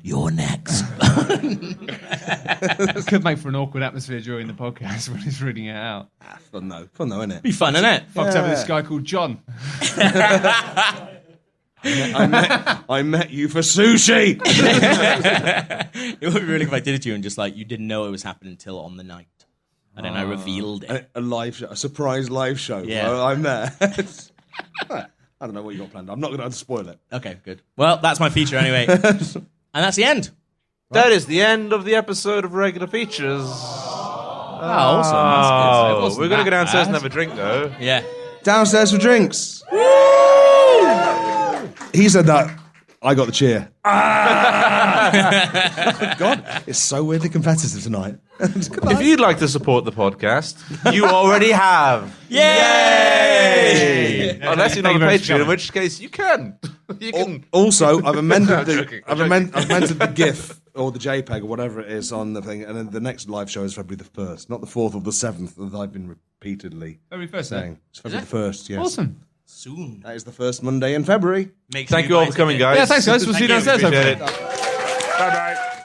[SPEAKER 8] You're next.
[SPEAKER 6] It could make for an awkward atmosphere during the podcast when he's reading it out.
[SPEAKER 2] Fun though, isn't it?
[SPEAKER 8] Be fun, innit?
[SPEAKER 6] Fucked up with this guy called John.
[SPEAKER 2] I met you for sushi.
[SPEAKER 8] It would be really if I did it to you and just like you didn't know it was happening until on the night, and then I revealed it.
[SPEAKER 2] A live show, a surprise live show.
[SPEAKER 8] Yeah.
[SPEAKER 2] I'm there. I don't know what you got planned. I'm not going to spoil it.
[SPEAKER 8] Okay, good. Well, that's my feature anyway, and that's the end.
[SPEAKER 1] That is the end of the episode of Regular Features.
[SPEAKER 8] Oh, awesome. That's good. It wasn't
[SPEAKER 1] We're going to go
[SPEAKER 8] that
[SPEAKER 1] downstairs and
[SPEAKER 8] bad.
[SPEAKER 1] have a drink, though.
[SPEAKER 8] Yeah.
[SPEAKER 2] Downstairs for drinks. He said that. I got the cheer. God, it's so weirdly competitive tonight.
[SPEAKER 1] If you'd like to support the podcast, you already have.
[SPEAKER 8] Yay!
[SPEAKER 1] Unless you're not a
[SPEAKER 6] Thank you very much for
[SPEAKER 1] Patreon, in
[SPEAKER 6] coming.
[SPEAKER 1] which case you can. You can.
[SPEAKER 2] Also, I've amended the
[SPEAKER 1] joking,
[SPEAKER 2] I've amended the GIF or the JPEG or whatever it is on the thing, and then the next live show is February the 1st, not the 4th or the 7th, as I've been repeatedly
[SPEAKER 6] Very first
[SPEAKER 2] saying. It's February the 1st. Yes,
[SPEAKER 6] Awesome.
[SPEAKER 8] Soon.
[SPEAKER 2] that is the first Monday in February.
[SPEAKER 8] Make
[SPEAKER 1] Thank you all for coming, guys.
[SPEAKER 6] Yeah, thanks, guys. We'll see you
[SPEAKER 8] Thank you.
[SPEAKER 6] downstairs.
[SPEAKER 1] Appreciate
[SPEAKER 6] hopefully.
[SPEAKER 1] it. Bye-bye.